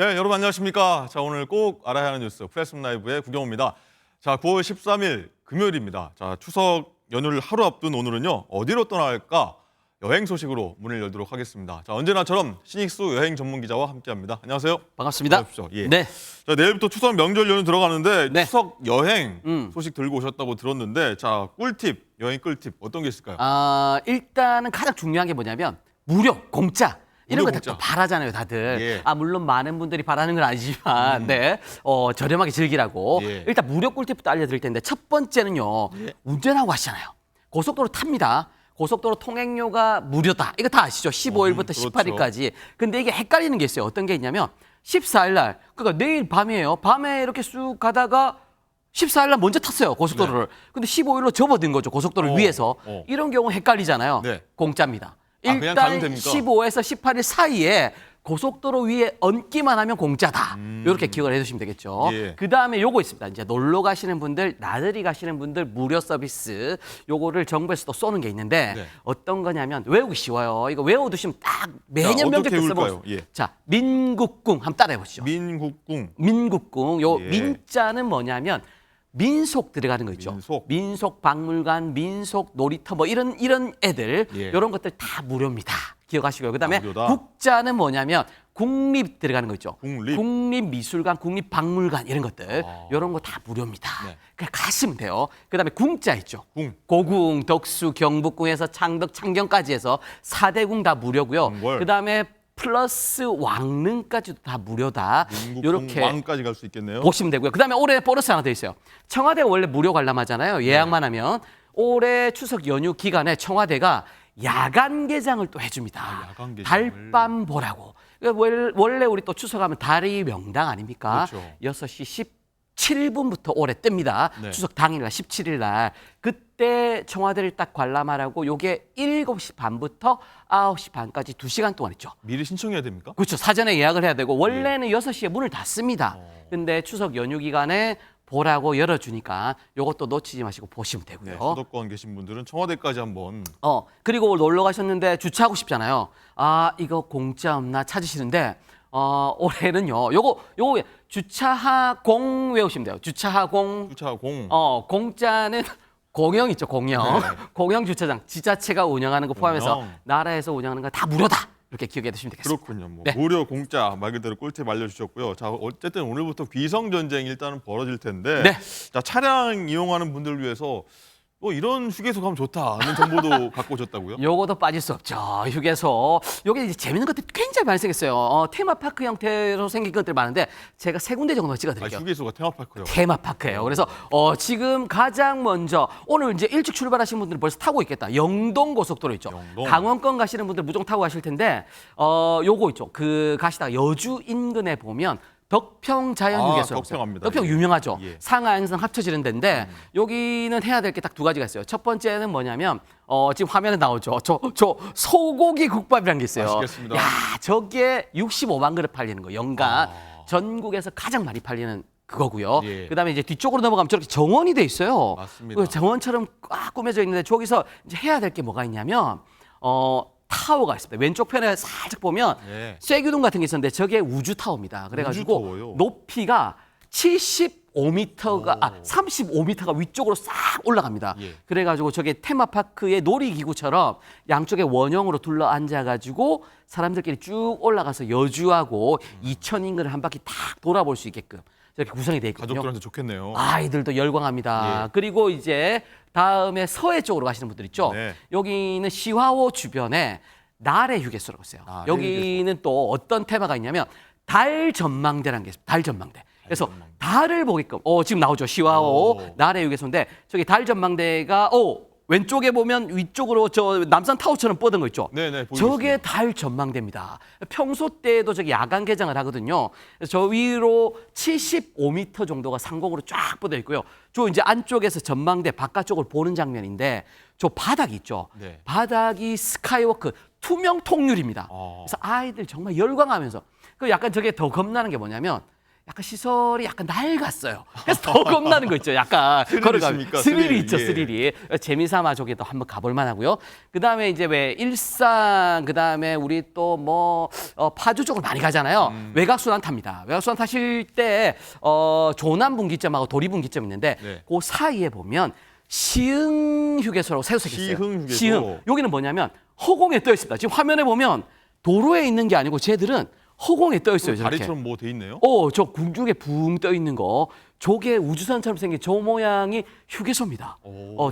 네, 여러분 안녕하십니까? 자, 오늘 꼭 알아야 하는 뉴스 프레스홈 라이브의 구경호입니다. 자, 9월 13일 금요일입니다. 자, 추석 연휴를 하루 앞둔 오늘은요. 어디로 떠날까? 여행 소식으로 문을 열도록 하겠습니다. 자, 언제나처럼 신익수 여행 전문 기자와 함께합니다. 안녕하세요. 반갑습니다. 반갑습니다. 예. 네. 자, 내일부터 추석 명절 연휴 들어가는데 네. 추석 여행 소식 들고 오셨다고 들었는데 자, 꿀팁, 여행 꿀팁 어떤 게 있을까요? 일단은 가장 중요한 게 뭐냐면 무료, 공짜. 이런 무료, 거 다 공짜. 바라잖아요, 다들. 예. 물론 많은 분들이 바라는 건 아니지만, 네. 저렴하게 즐기라고. 예. 일단 무료 꿀팁부터 알려드릴 텐데, 첫 번째는요, 예. 운전하고 하시잖아요. 고속도로 탑니다. 고속도로 통행료가 무료다. 이거 다 아시죠? 15일부터 그렇죠. 18일까지. 근데 이게 헷갈리는 게 있어요. 어떤 게 있냐면, 14일 날, 그러니까 내일 밤이에요. 밤에 이렇게 쑥 가다가 14일 날 먼저 탔어요, 고속도로를. 근데 15일로 접어든 거죠, 고속도로를 위해서. 이런 경우 헷갈리잖아요. 네. 공짜입니다. 그냥 일단 가면 됩니까? 15에서 18일 사이에 고속도로 위에 얹기만 하면 공짜다. 이렇게 기억을 해두시면 되겠죠. 예. 그다음에 요거 있습니다. 이제 놀러 가시는 분들, 나들이 가시는 분들 무료 서비스 요거를 정부에서 또 쏘는 게 있는데 네. 어떤 거냐면 외우기 쉬워요. 이거 외워두시면 딱 매년 자, 명절 어떻게 때 써먹을 외울까요? 예. 자, 민국궁 한번 따라해 보시죠. 민국궁. 민국궁. 요 예. 민자는 뭐냐면 민속 들어가는 거 있죠. 민속. 박물관, 민속 놀이터 뭐 이런 애들 예. 이런 것들 다 무료입니다. 기억하시고요. 그다음에 무료다. 국자는 뭐냐면 국립 들어가는 거 있죠. 국립. 국립미술관, 국립박물관 이런 것들 이런 거 다 무료입니다. 네. 그냥 가시면 돼요. 그다음에 궁자 있죠. 궁. 고궁, 덕수, 경복궁에서 창덕, 창경까지 해서 4대궁 다 무료고요. 궁궐. 그다음에 플러스 왕릉까지도 다 무료다. 민국궁 왕까지 갈 수 있겠네요. 보시면 되고요. 그다음에 올해 보너스 하나 더 있어요. 청와대가 원래 무료 관람하잖아요. 예약만 하면. 올해 추석 연휴 기간에 청와대가 야간 개장을 또 해줍니다. 야간 개장을. 달밤 보라고. 그러니까 원래 우리 또 추석하면 달이 명당 아닙니까? 그렇죠. 6시 17분부터 올해 뜹니다. 네. 추석 당일날 17일 날. 그때 청와대를 딱 관람하라고 요게 7시 반부터 9시 반까지 2시간 동안 있죠. 미리 신청해야 됩니까? 그렇죠. 사전에 예약을 해야 되고 원래는 6시에 문을 닫습니다. 근데 추석 연휴 기간에 보라고 열어주니까 요것도 놓치지 마시고 보시면 되고요. 네, 수도권 계신 분들은 청와대까지 한번 그리고 놀러 가셨는데 주차하고 싶잖아요. 이거 공짜 없나 찾으시는데 올해는요. 요거 주차하공 외우시면 돼요. 주차하공. 주차공. 공짜는 공영 있죠, 공영. 네. 공영 주차장 지자체가 운영하는 거 포함해서 공영. 나라에서 운영하는 거 다 무료다. 이렇게 기억해 두시면 되겠습니다. 그렇군요. 뭐 네. 무료 공짜 말 그대로 꿀팁 알려주셨고요. 자, 어쨌든 오늘부터 귀성 전쟁이 일단은 벌어질 텐데, 네. 자, 차량 이용하는 분들 위해서 뭐 이런 휴게소 가면 좋다는 정보도 갖고 오셨다고요? 요거도 빠질 수 없죠. 휴게소. 요게 이제 재밌는 것들이 굉장히 많이 생겼어요. 테마파크 형태로 생긴 것들 많은데 제가 3군데 정도 찍어드릴게요. 휴게소가 테마파크요. 테마파크예요. 그래서 지금 가장 먼저 오늘 이제 일찍 출발하신 분들은 벌써 타고 있겠다. 영동 고속도로 있죠. 영동. 강원권 가시는 분들 무조건 타고 가실 텐데 요거 있죠. 그 가시다가 여주 인근에 보면 덕평 자연휴게소. 덕평 압니다. 덕평 예. 유명하죠. 예. 상하 양성 합쳐지는 데인데 여기는 해야 될 게 딱 2가지가 있어요. 첫 번째는 뭐냐면 지금 화면에 나오죠. 저 소고기 국밥이라는 게 있어요. 맛있겠습니다. 야, 저게 65만 그릇 팔리는 거. 연간 전국에서 가장 많이 팔리는 그거고요. 예. 그다음에 이제 뒤쪽으로 넘어가면 저렇게 정원이 돼 있어요. 맞습니다. 그 정원처럼 꽉 꾸며져 있는데 저기서 이제 해야 될 게 뭐가 있냐면 타워가 있습니다. 왼쪽 편에 살짝 보면 예. 쇠기둥 같은 게 있었는데 저게 우주 타워입니다. 그래가지고 우주타워요? 높이가 75m가 35m가 위쪽으로 싹 올라갑니다. 예. 그래가지고 저게 테마파크의 놀이기구처럼 양쪽에 원형으로 둘러 앉아가지고 사람들끼리 쭉 올라가서 여주하고 이천 인근을 한 바퀴 딱 돌아볼 수 있게끔 이렇게 구성이 되어 있거든요. 가족들한테 좋겠네요. 아이들도 열광합니다. 예. 그리고 이제 다음에 서해 쪽으로 가시는 분들 있죠. 네. 여기는 시화호 주변에 나래 휴게소라고 있어요. 나래 여기는 또 어떤 테마가 있냐면 달 전망대라는 게 있습니다. 달 전망대. 그래서 달을 보게끔 지금 나오죠. 시화호 나래 휴게소인데 저기 달 전망대가 왼쪽에 보면 위쪽으로 저 남산 타워처럼 뻗은 거 있죠. 네네. 보이고 저게 있습니다. 달 전망대입니다. 평소 때도 저기 야간 개장을 하거든요. 그래서 저 위로 75m 정도가 상공으로 쫙 뻗어 있고요. 저 이제 안쪽에서 전망대 바깥쪽을 보는 장면인데 저 바닥이 있죠. 네. 바닥이 스카이워크 투명 통유리입니다. 그래서 아이들 정말 열광하면서 그 약간 저게 더 겁나는 게 뭐냐면 약간 시설이 약간 낡았어요. 그래서 더 겁나는 거 있죠. 약간 스릴 걸어가면 있습니까? 스릴이 스릴. 있죠. 예. 스릴이. 재미삼아 저기도 한번 가볼 만하고요. 그다음에 이제 왜 일산 그다음에 우리 또 뭐 파주 쪽으로 많이 가잖아요. 외곽순환 탑니다. 외곽순환 타실 때 조남분기점하고 도리분기점 있는데 네. 그 사이에 보면 시흥 휴게소라고 새우색이 있어요. 시흥 휴게소. 시흥. 여기는 뭐냐면 허공에 떠 있습니다. 지금 화면에 보면 도로에 있는 게 아니고 쟤들은 허공에 떠 있어요. 저렇게. 다리처럼 뭐 돼 있네요. 저 궁중에 붕 떠 있는 거. 저게 우주선처럼 생긴 저 모양이 휴게소입니다.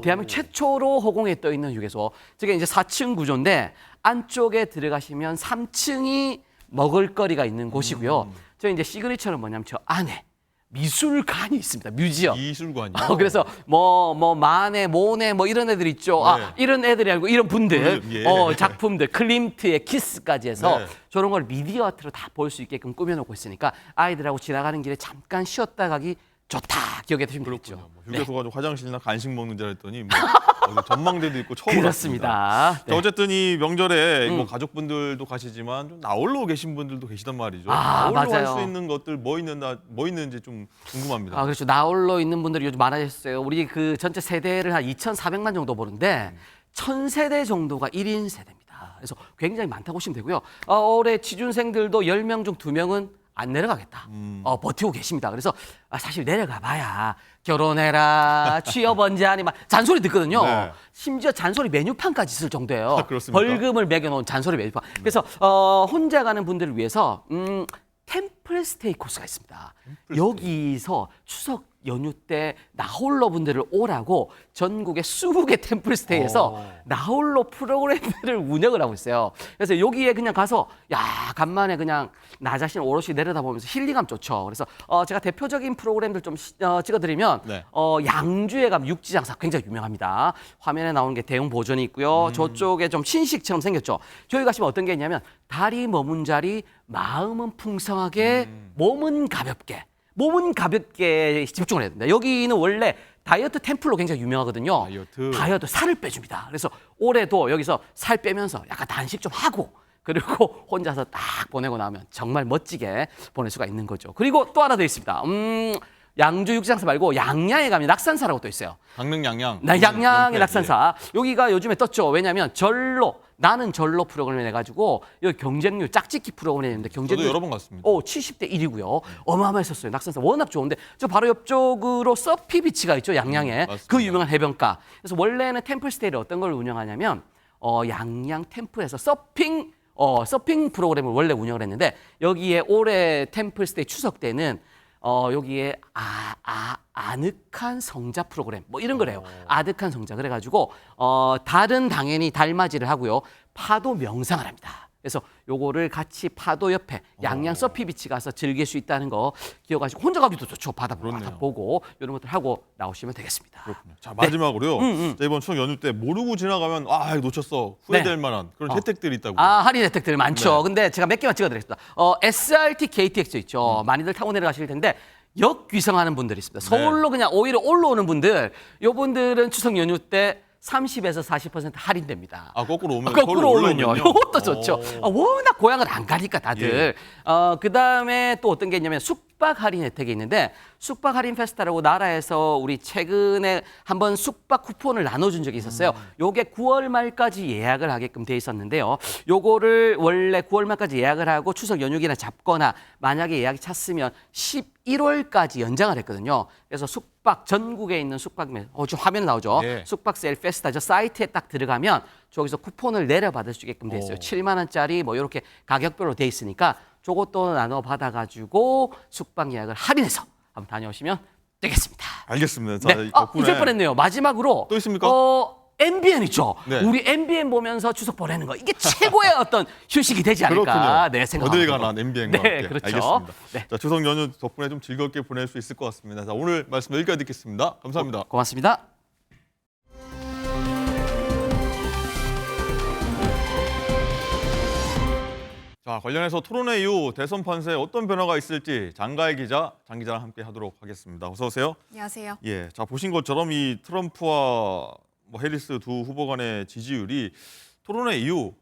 대한민국 최초로 허공에 떠 있는 휴게소. 저게 이제 4층 구조인데 안쪽에 들어가시면 3층이 먹을거리가 있는 곳이고요. 저 이제 시그니처는 뭐냐면 저 안에 미술관이 있습니다. 뮤지엄. 미술관이요. 그래서 뭐 마네, 모네 뭐 이런 애들 있죠. 네. 이런 애들이 아니고 이런 분들, 예. 작품들, 클림트의 키스까지 해서 네. 저런 걸 미디어 아트로 다 볼 수 있게끔 꾸며놓고 있으니까 아이들하고 지나가는 길에 잠깐 쉬었다 가기 좋다 기억해 두시면 되겠죠. 그렇군요. 뭐 휴게소 가지고 화장실이나 간식 먹는 줄 알았더니 뭐 어디 전망대도 있고 처음 그렇습니다. 알았습니다. 네. 자, 어쨌든 이 명절에 뭐 가족분들도 가시지만 좀 나홀로 계신 분들도 계시단 말이죠. 아, 나홀로 할 맞아요. 수 있는 것들 뭐 있는지 좀 궁금합니다. 그렇죠. 나홀로 있는 분들이 요즘 많아졌어요. 우리 그 전체 세대를 한 2,400만 정도 보는데 1,000세대 정도가 1인 세대입니다. 그래서 굉장히 많다고 보시면 되고요. 올해 취준생들도 10명 중 2명은 안 내려가겠다. 버티고 계십니다. 그래서 사실 내려가 봐야 결혼해라, 취업 언제 하니 막 잔소리 듣거든요. 네. 심지어 잔소리 메뉴판까지 쓸 정도예요. 아, 그렇습니까? 벌금을 매겨놓은 잔소리 메뉴판. 그래서 혼자 가는 분들을 위해서 템플 스테이 코스가 있습니다. 여기서 추석 연휴 때 나홀로 분들을 오라고 전국의 20개 템플 스테이에서 나홀로 프로그램들을 운영을 하고 있어요. 그래서 여기에 그냥 가서 간만에 그냥 나 자신 오롯이 내려다보면서 힐링감 좋죠. 그래서 제가 대표적인 프로그램들 좀 찍어드리면 네. 양주에 가면 육지장사 굉장히 유명합니다. 화면에 나오는 게 대형 보존이 있고요. 저쪽에 좀 신식처럼 생겼죠. 저기 가시면 어떤 게 있냐면 다리 머문 자리, 마음은 풍성하게, 몸은 가볍게 집중을 해야 된다. 여기는 원래 다이어트 템플로 굉장히 유명하거든요. 다이어트 살을 빼줍니다. 그래서 올해도 여기서 살 빼면서 약간 단식 좀 하고 그리고 혼자서 딱 보내고 나면 정말 멋지게 보낼 수가 있는 거죠. 그리고 또 하나 더 있습니다. 양주 육지장사 말고 양양에 가면 낙산사라고 또 있어요. 강릉 양양. 양양의 낙산사. 여기가 요즘에 떴죠. 왜냐하면 나는 절로 프로그램을 해가지고 여기 경쟁률 짝짓기 프로그램이 있는데 저도 경쟁률 여러 번 갔습니다. 70대 1이고요. 어마어마했었어요. 낙산사 워낙 좋은데 저 바로 옆쪽으로 서피 비치가 있죠. 양양에. 맞습니다. 그 유명한 해변가. 그래서 원래는 템플스테이를 어떤 걸 운영하냐면 양양 템플에서 서핑 프로그램을 원래 운영을 했는데 여기에 올해 템플스테이 추석 때는 여기에 아늑한 성자 프로그램 뭐 이런 거래요. 아늑한 성자 그래가지고 달은 당연히 달맞이를 하고요. 파도 명상을 합니다. 그래서 요거를 같이 파도 옆에 양양 서피 비치 가서 즐길 수 있다는 거 기억하시고 혼자 가기도 좋죠. 바다 보고 이런 것들 하고 나오시면 되겠습니다. 그렇군요. 자, 마지막으로요. 자, 이번 추석 연휴 때 모르고 지나가면 이거 놓쳤어. 후회될 만한 그런 혜택들이 있다고. 할인 혜택들 많죠. 네. 근데 제가 몇 개만 찍어드리겠습니다. SRT, KTX 있죠. 많이들 타고 내려가실 텐데 역 귀성하는 분들이 있습니다. 서울로 그냥 오히려 올라오는 분들, 요분들은 추석 연휴 때 30에서 40% 할인됩니다. 거꾸로 오면 거꾸로 서울로 오면요. 올라오면요? 이것도 좋죠. 워낙 고향을 안 가니까 다들. 그다음에 또 어떤 게 있냐면 숙박 할인 혜택이 있는데 숙박 할인 페스타라고 나라에서 우리 최근에 한번 숙박 쿠폰을 나눠준 적이 있었어요. 요게 9월 말까지 예약을 하게끔 돼 있었는데요. 요거를 원래 9월 말까지 예약을 하고 추석 연휴기나 잡거나 만약에 예약이 찼으면 11월까지 연장을 했거든요. 그래서 숙박 전국에 있는 숙박 지금 화면에 나오죠. 네. 숙박 세일 페스타 저 사이트에 딱 들어가면 저기서 쿠폰을 내려받을 수 있게끔 돼 있어요. 7만 원짜리 뭐 이렇게 가격별로 돼 있으니까 저것도 나눠 받아가지고 숙박 예약을 할인해서 한번 다녀오시면 되겠습니다. 알겠습니다. 자, 네. 덕분에 잊을 뻔했네요. 마지막으로 또 있습니까? MBN 있죠. 네. 우리 MBN 보면서 추석 보내는 거 이게 최고의 어떤 휴식이 되지 않을까 그렇군요. 네, 생각합니다. 어딜 가나 MBN과 네, 함께. 그렇죠. 알겠습니다. 네. 자, 추석 연휴 덕분에 좀 즐겁게 보낼 수 있을 것 같습니다. 자, 오늘 말씀 여기까지 듣겠습니다. 감사합니다. 고맙습니다. 자, 관련해서 토론회 이후 대선 판세에 어떤 변화가 있을지 장가희 기자, 장 기자랑 함께 하도록 하겠습니다. 어서 오세요. 안녕하세요. 예, 자 보신 것처럼 이 트럼프와 해리스 두 후보 간의 지지율이 토론회 이후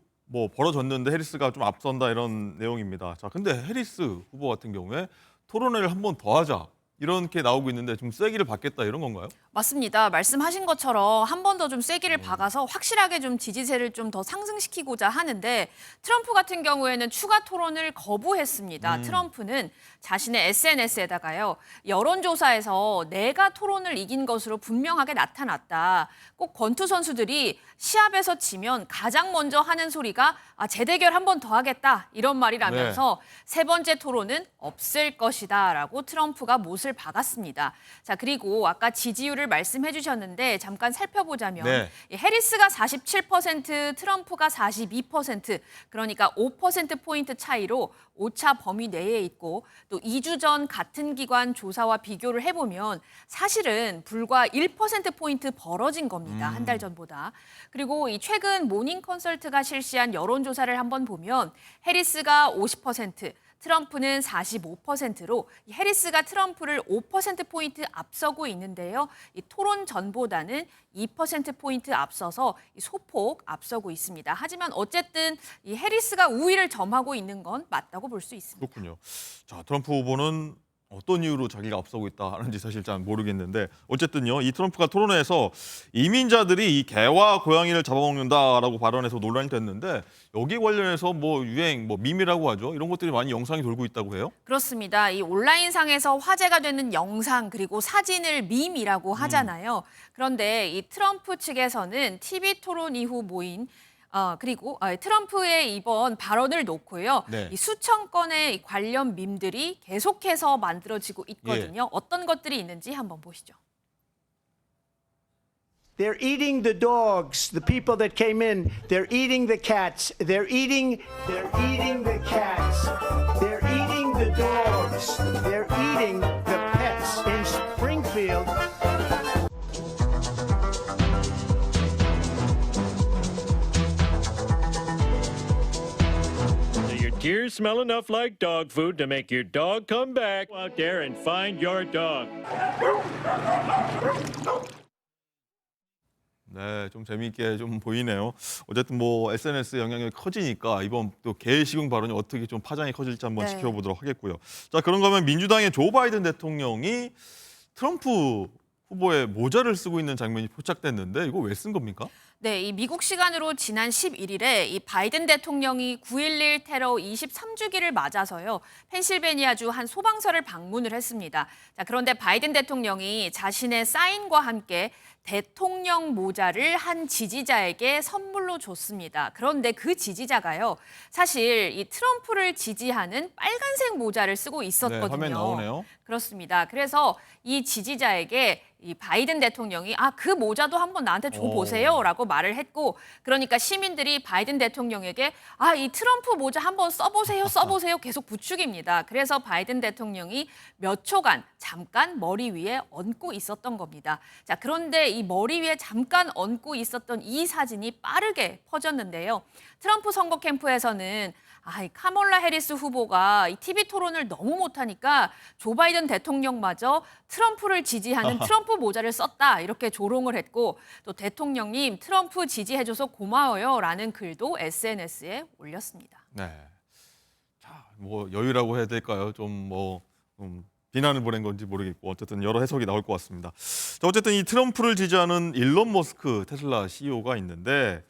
벌어졌는데 해리스가 좀 앞선다 이런 내용입니다. 자, 근데 해리스 후보 같은 경우에 토론회를 한 번 더 하자. 이렇게 나오고 있는데 좀 세기를 받겠다 이런 건가요? 맞습니다. 말씀하신 것처럼 한 번 더 좀 세기를 박아서 확실하게 좀 지지세를 좀 더 상승시키고자 하는데 트럼프 같은 경우에는 추가 토론을 거부했습니다. 트럼프는 자신의 SNS에다가요. 여론조사에서 내가 토론을 이긴 것으로 분명하게 나타났다. 꼭 권투 선수들이 시합에서 지면 가장 먼저 하는 소리가 재대결 한 번 더 하겠다. 이런 말이라면서 세 번째 토론은 없을 것이다라고 트럼프가 못을 박았습니다. 자, 그리고 아까 지지율을 말씀해 주셨는데 잠깐 살펴보자면 네. 이 해리스가 47%, 트럼프가 42%, 그러니까 5%포인트 차이로 오차 범위 내에 있고 또 2주 전 같은 기관 조사와 비교를 해보면 사실은 불과 1%포인트 벌어진 겁니다. 한 달 전보다. 그리고 이 최근 모닝 컨설트가 실시한 여론조사를 한번 보면 해리스가 50%, 트럼프는 45%로 해리스가 트럼프를 5%포인트 앞서고 있는데요. 이 토론 전보다는 2%포인트 앞서서 소폭 앞서고 있습니다. 하지만 어쨌든 이 해리스가 우위를 점하고 있는 건 맞다고 볼 수 있습니다. 그렇군요. 자, 트럼프 후보는 어떤 이유로 자기가 앞서고 있다 하는지 사실 잘 모르겠는데 어쨌든요. 이 트럼프가 토론회에서 이민자들이 이 개와 고양이를 잡아먹는다라고 발언해서 논란이 됐는데 여기 관련해서 뭐 유행, 뭐 밈이라고 하죠. 이런 것들이 많이 영상이 돌고 있다고 해요. 그렇습니다. 이 온라인상에서 화제가 되는 영상 그리고 사진을 밈이라고 하잖아요. 그런데 이 트럼프 측에서는 TV 토론 이후 모인 그리고 트럼프의 이번 발언을 놓고요. 네. 이 수천 건의 관련 밈들이 계속해서 만들어지고 있거든요. 예. 어떤 것들이 있는지 한번 보시죠. They're eating the dogs, the people that came in. They're eating the cats. They're eating the cats. They're eating the dogs. They're eating the pets in Springfield. Your tears smell enough like dog food to make your dog come back. Go out there and find your dog. 네, 좀 재미있게 좀 보이네요. 어쨌든 뭐 SNS 영향력이 커지니까 이번 또 개시궁 발언이 어떻게 좀 파장이 커질지 한번 네. 지켜보도록 하겠고요. 자, 그런가 하면 민주당의 조 바이든 대통령이 트럼프 후보의 모자를 쓰고 있는 장면이 포착됐는데 이거 왜 쓴 겁니까? 네, 이 미국 시간으로 지난 11일에 이 바이든 대통령이 9.11 테러 23주기를 맞아서요. 펜실베니아주 한 소방서를 방문을 했습니다. 자, 그런데 바이든 대통령이 자신의 사인과 함께 대통령 모자를 한 지지자에게 선물로 줬습니다. 그런데 그 지지자가요. 사실 이 트럼프를 지지하는 빨간색 모자를 쓰고 있었거든요. 네, 화면 나오네요. 그렇습니다. 그래서 이 지지자에게 이 바이든 대통령이 그 모자도 한번 나한테 줘보세요라고 말을 했고, 그러니까 시민들이 바이든 대통령에게 이 트럼프 모자 한번 써보세요 계속 부추깁니다. 그래서 바이든 대통령이 몇 초간 잠깐 머리 위에 얹고 있었던 겁니다. 자, 그런데 이 머리 위에 잠깐 얹고 있었던 이 사진이 빠르게 퍼졌는데요. 트럼프 선거 캠프에서는 이 카멀라 해리스 후보가 이 TV 토론을 너무 못하니까 조 바이든 대통령마저 트럼프를 지지하는 트럼프 모자를 썼다 이렇게 조롱을 했고, 또 대통령님 트럼프 지지해줘서 고마워요라는 글도 SNS에 올렸습니다. 네. 자, 뭐 여유라고 해야 될까요? 비난을 보낸 건지 모르겠고 어쨌든 여러 해석이 나올 것 같습니다. 자, 어쨌든 이 트럼프를 지지하는 일론 머스크 테슬라 CEO가 있는데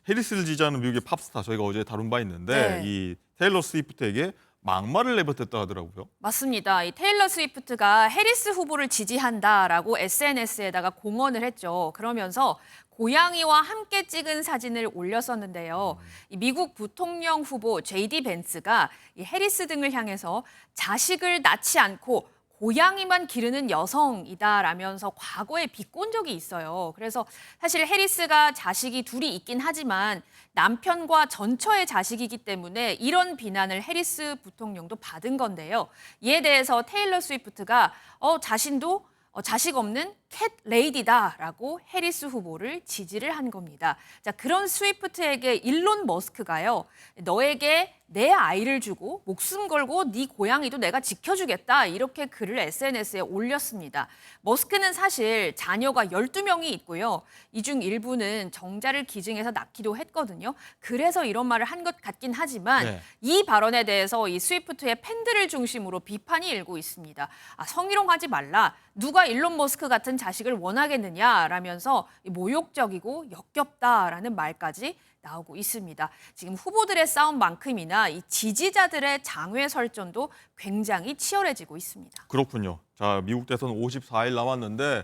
해리스를 지지하는 미국의 팝스타 저희가 어제 다룬 바 있는데 네. 이 테일러 스위프트에게 막말을 내뱉었다 하더라고요. 맞습니다. 이 테일러 스위프트가 해리스 후보를 지지한다라고 SNS에다가 공언을 했죠. 그러면서 고양이와 함께 찍은 사진을 올렸었는데요. 이 미국 부통령 후보 JD 벤츠가 이 해리스 등을 향해서 자식을 낳지 않고 고양이만 기르는 여성이다라면서 과거에 비꼰 적이 있어요. 그래서 사실 해리스가 자식이 둘이 있긴 하지만 남편과 전처의 자식이기 때문에 이런 비난을 해리스 부통령도 받은 건데요. 이에 대해서 테일러 스위프트가 자신도 자식 없는 캣 레이디다라고 해리스 후보를 지지를 한 겁니다. 자, 그런 스위프트에게 일론 머스크가요. 너에게 내 아이를 주고 목숨 걸고 네 고양이도 내가 지켜주겠다. 이렇게 글을 SNS에 올렸습니다. 머스크는 사실 자녀가 12명이 있고요. 이 중 일부는 정자를 기증해서 낳기도 했거든요. 그래서 이런 말을 한 것 같긴 하지만 네. 이 발언에 대해서 이 스위프트의 팬들을 중심으로 비판이 일고 있습니다. 성희롱하지 말라. 누가 일론 머스크 같은 자식을 원하겠느냐라면서 모욕적이고 역겹다라는 말까지 나오고 있습니다. 지금 후보들의 싸움만큼이나 이 지지자들의 장외 설전도 굉장히 치열해지고 있습니다. 그렇군요. 자, 미국 대선 54일 남았는데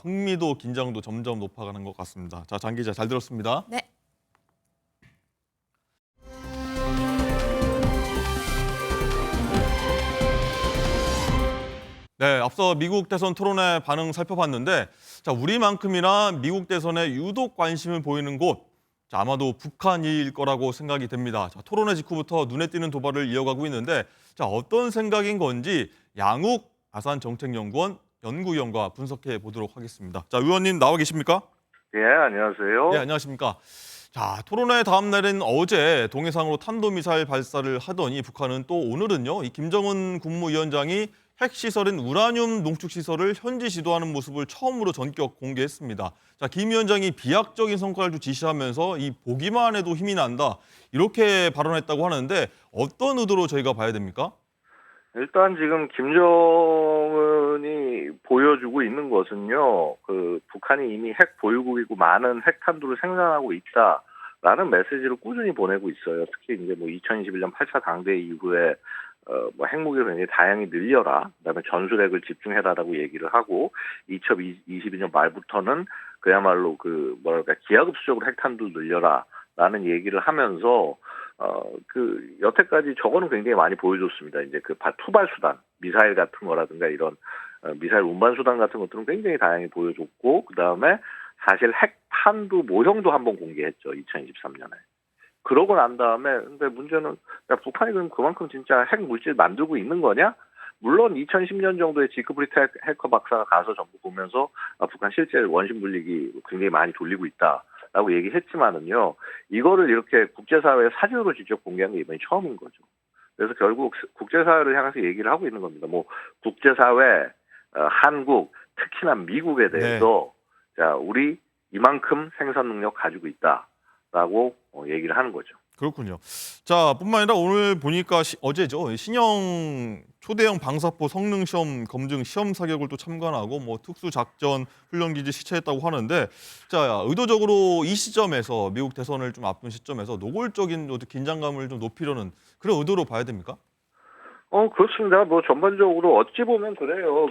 흥미도 긴장도 점점 높아가는 것 같습니다. 자, 장 기자 잘 들었습니다. 네. 네, 앞서 미국 대선 토론회 반응 살펴봤는데, 자, 우리만큼이나 미국 대선에 유독 관심을 보이는 곳, 자, 아마도 북한일 거라고 생각이 됩니다. 자, 토론회 직후부터 눈에 띄는 도발을 이어가고 있는데, 자, 어떤 생각인 건지 양욱 아산정책연구원 연구위원과 분석해 보도록 하겠습니다. 자, 의원님 나와 계십니까? 예, 안녕하세요. 네, 안녕하십니까? 자, 토론회 다음 날인 어제 동해상으로 탄도미사일 발사를 하더니 북한은 또 오늘은요, 이 김정은 국무위원장이 핵시설인 우라늄 농축시설을 현지 지도하는 모습을 처음으로 전격 공개했습니다. 자, 김 위원장이 비약적인 성과를 지시하면서 이 보기만 해도 힘이 난다. 이렇게 발언했다고 하는데 어떤 의도로 저희가 봐야 됩니까? 일단 지금 김정은이 보여주고 있는 것은요, 북한이 이미 핵 보유국이고 많은 핵탄두를 생산하고 있다라는 메시지를 꾸준히 보내고 있어요. 특히 이제 2021년 8차 당대 이후에 핵무기를 굉장히 다양히 늘려라. 그다음에 전술핵을 집중해라라고 얘기를 하고 2022년 말부터는 그야말로 기하급수적으로 핵탄두 늘려라라는 얘기를 하면서 여태까지 저거는 굉장히 많이 보여줬습니다. 이제 투발 수단, 미사일 같은 거라든가 이런 미사일 운반 수단 같은 것들은 굉장히 다양히 보여줬고 그다음에 사실 핵탄두 모형도 한번 공개했죠. 2023년에. 그러고 난 다음에 근데 문제는 북한이 그럼 그만큼 진짜 핵 물질 만들고 있는 거냐? 물론 2010년 정도에 지크브리트 해커 박사가 가서 전부 보면서 북한 실제 원심 분리기 굉장히 많이 돌리고 있다라고 얘기했지만은요. 이거를 이렇게 국제사회에 사진으로 직접 공개한 게 이번이 처음인 거죠. 그래서 결국 국제사회를 향해서 얘기를 하고 있는 겁니다. 국제사회, 한국, 특히나 미국에 대해서 자, 우리 이만큼 생산 능력 가지고 있다라고 얘기를 하는 거죠. 그렇군요. 자, 뿐만 아니라 오늘 보니까 어제죠. 신형 초대형 방사포 성능 시험 검증 시험 사격을 또 참관하고 특수 작전 훈련 기지 시찰했다고 하는데, 자, 의도적으로 이 시점에서 미국 대선을 좀 앞둔 시점에서 노골적인 긴장감을 좀 높이려는 그런 의도로 봐야 됩니까? 그렇습니다. 전반적으로 어찌 보면 그래요.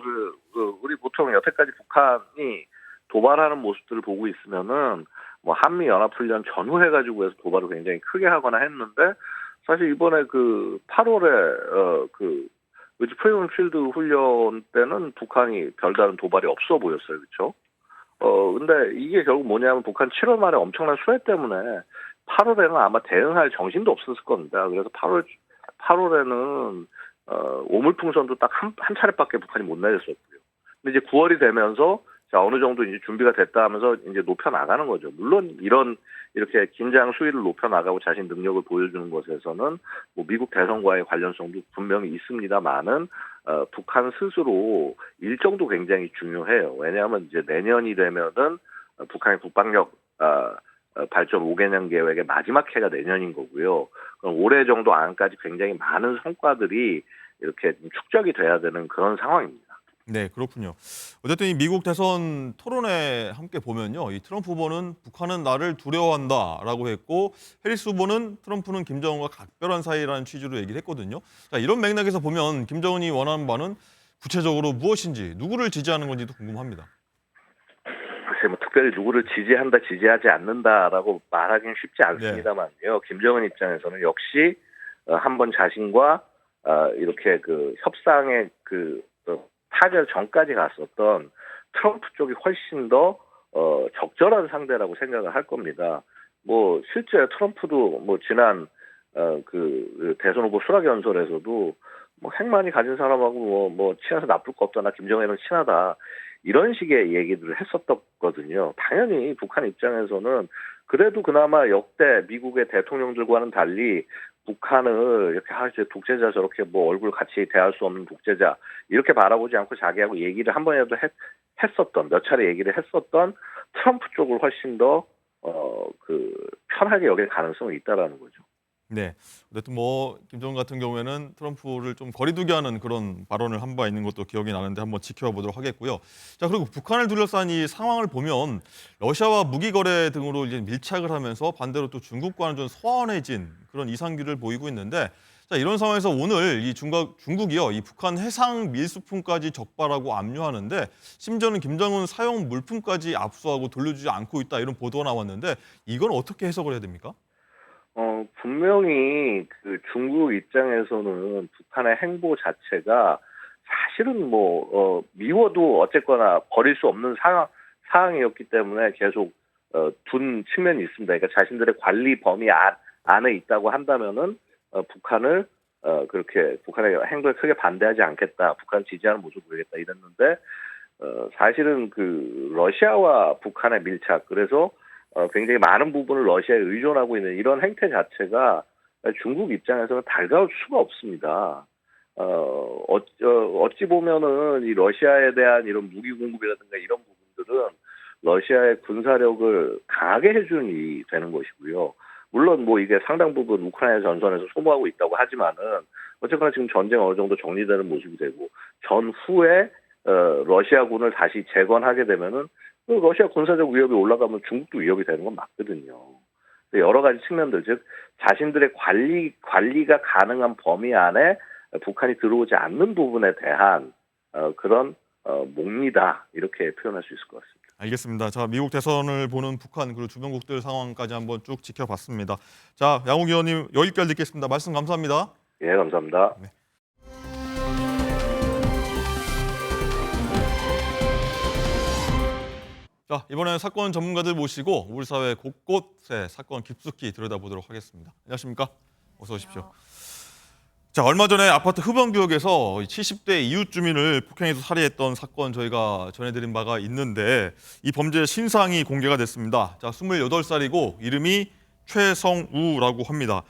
우리 보통 여태까지 북한이 도발하는 모습들을 보고 있으면은 한미 연합훈련 전후해가지고 해서 도발을 굉장히 크게 하거나 했는데 사실 이번에 8월에 프리덤 필드 훈련 때는 북한이 별다른 도발이 없어 보였어요, 그렇죠? 근데 이게 결국 뭐냐면 북한 7월 말에 엄청난 수해 때문에 8월에는 아마 대응할 정신도 없었을 겁니다. 그래서 8월에는 오물풍선도 딱 한 차례밖에 북한이 못 내렸었고요. 근데 이제 9월이 되면서 자, 어느 정도 이제 준비가 됐다 하면서 이제 높여 나가는 거죠. 물론 이렇게 긴장 수위를 높여 나가고 자신 능력을 보여주는 것에서는 미국 대선과의 관련성도 분명히 있습니다만은 북한 스스로 일정도 굉장히 중요해요. 왜냐하면 이제 내년이 되면은 북한의 국방력 발전 5개년 계획의 마지막 해가 내년인 거고요. 그럼 올해 정도 안까지 굉장히 많은 성과들이 이렇게 축적이 돼야 되는 그런 상황입니다. 네, 그렇군요. 어쨌든 이 미국 대선 토론회 함께 보면요. 이 트럼프 후보는 북한은 나를 두려워한다라고 했고 해리스 후보는 트럼프는 김정은과 각별한 사이라는 취지로 얘기를 했거든요. 자, 이런 맥락에서 보면 김정은이 원하는 바는 구체적으로 무엇인지 누구를 지지하는 건지도 궁금합니다. 글쎄 특별히 누구를 지지한다, 지지하지 않는다라고 말하기는 쉽지 않습니다만요. 김정은 입장에서는 역시 한번 자신과 이렇게 협상의 타결 전까지 갔었던 트럼프 쪽이 훨씬 더 적절한 상대라고 생각을 할 겁니다. 실제 트럼프도 지난 대선 후보 수락 연설에서도 핵만이 가진 사람하고 친해서 나쁠 거 없다, 나 김정은이랑 친하다 이런 식의 얘기들을 했었거든요. 당연히 북한 입장에서는 그래도 그나마 역대 미국의 대통령들과는 달리 북한을 이렇게 이제 독재자 저렇게 뭐 얼굴 같이 대할 수 없는 독재자 이렇게 바라보지 않고 자기하고 얘기를 한 번이라도 했었던 몇 차례 얘기를 했었던 트럼프 쪽을 훨씬 더 편하게 여길 가능성이 있다라는 거죠. 네. 어쨌든 뭐 김정은 같은 경우에는 트럼프를 좀 거리두기 하는 그런 발언을 한 바 있는 것도 기억이 나는데 한번 지켜보도록 하겠고요. 자, 그리고 북한을 둘러싼 이 상황을 보면 러시아와 무기 거래 등으로 이제 밀착을 하면서 반대로 또 중국과는 좀 소원해진 그런 이상기를 보이고 있는데 자, 이런 상황에서 오늘 이 중국이요. 이 북한 해상 밀수품까지 적발하고 압류하는데 심지어는 김정은 사용 물품까지 압수하고 돌려주지 않고 있다 이런 보도가 나왔는데 이건 어떻게 해석을 해야 됩니까? 분명히 그 중국 입장에서는 북한의 행보 자체가 사실은 미워도 어쨌거나 버릴 수 없는 상황이었기 때문에 계속 둔 측면이 있습니다. 그러니까 자신들의 관리 범위 안에 있다고 한다면은 북한을 그렇게 북한의 행동에 크게 반대하지 않겠다, 북한 지지하는 모습을 보이겠다 이랬는데 사실은 그 러시아와 북한의 밀착 그래서 굉장히 많은 부분을 러시아에 의존하고 있는 이런 행태 자체가 중국 입장에서는 달가울 수가 없습니다. 어찌 보면은 이 러시아에 대한 이런 무기 공급이라든가 이런 부분들은 러시아의 군사력을 강하게 해주는 일이 되는 것이고요. 물론 뭐 이게 상당 부분 우크라이나 전선에서 소모하고 있다고 하지만은 어쨌거나 지금 전쟁 어느 정도 정리되는 모습이 되고 전후에 러시아군을 다시 재건하게 되면은 러시아 군사적 위협이 올라가면 중국도 위협이 되는 건 맞거든요. 여러 가지 측면들, 즉 자신들의 관리가 가능한 범위 안에 북한이 들어오지 않는 부분에 대한 그런 몽리다 이렇게 표현할 수 있을 것 같습니다. 알겠습니다. 자, 미국 대선을 보는 북한 그리고 주변국들 상황까지 한번 쭉 지켜봤습니다. 자, 양욱 의원님 여기까지 듣겠습니다. 말씀 감사합니다. 예, 감사합니다. 네. 자, 이번에는 사건 전문가들 모시고 우리 사회 곳곳의 사건 깊숙이 들여다보도록 하겠습니다. 안녕하십니까? 어서 오십시오. 자, 얼마 전에 아파트 흡연구역에서 70대 이웃 주민을 폭행해서 살해했던 사건 저희가 전해드린 바가 있는데 이 범죄 신상이 공개가 됐습니다. 자, 28살이고 이름이 최성우라고 합니다.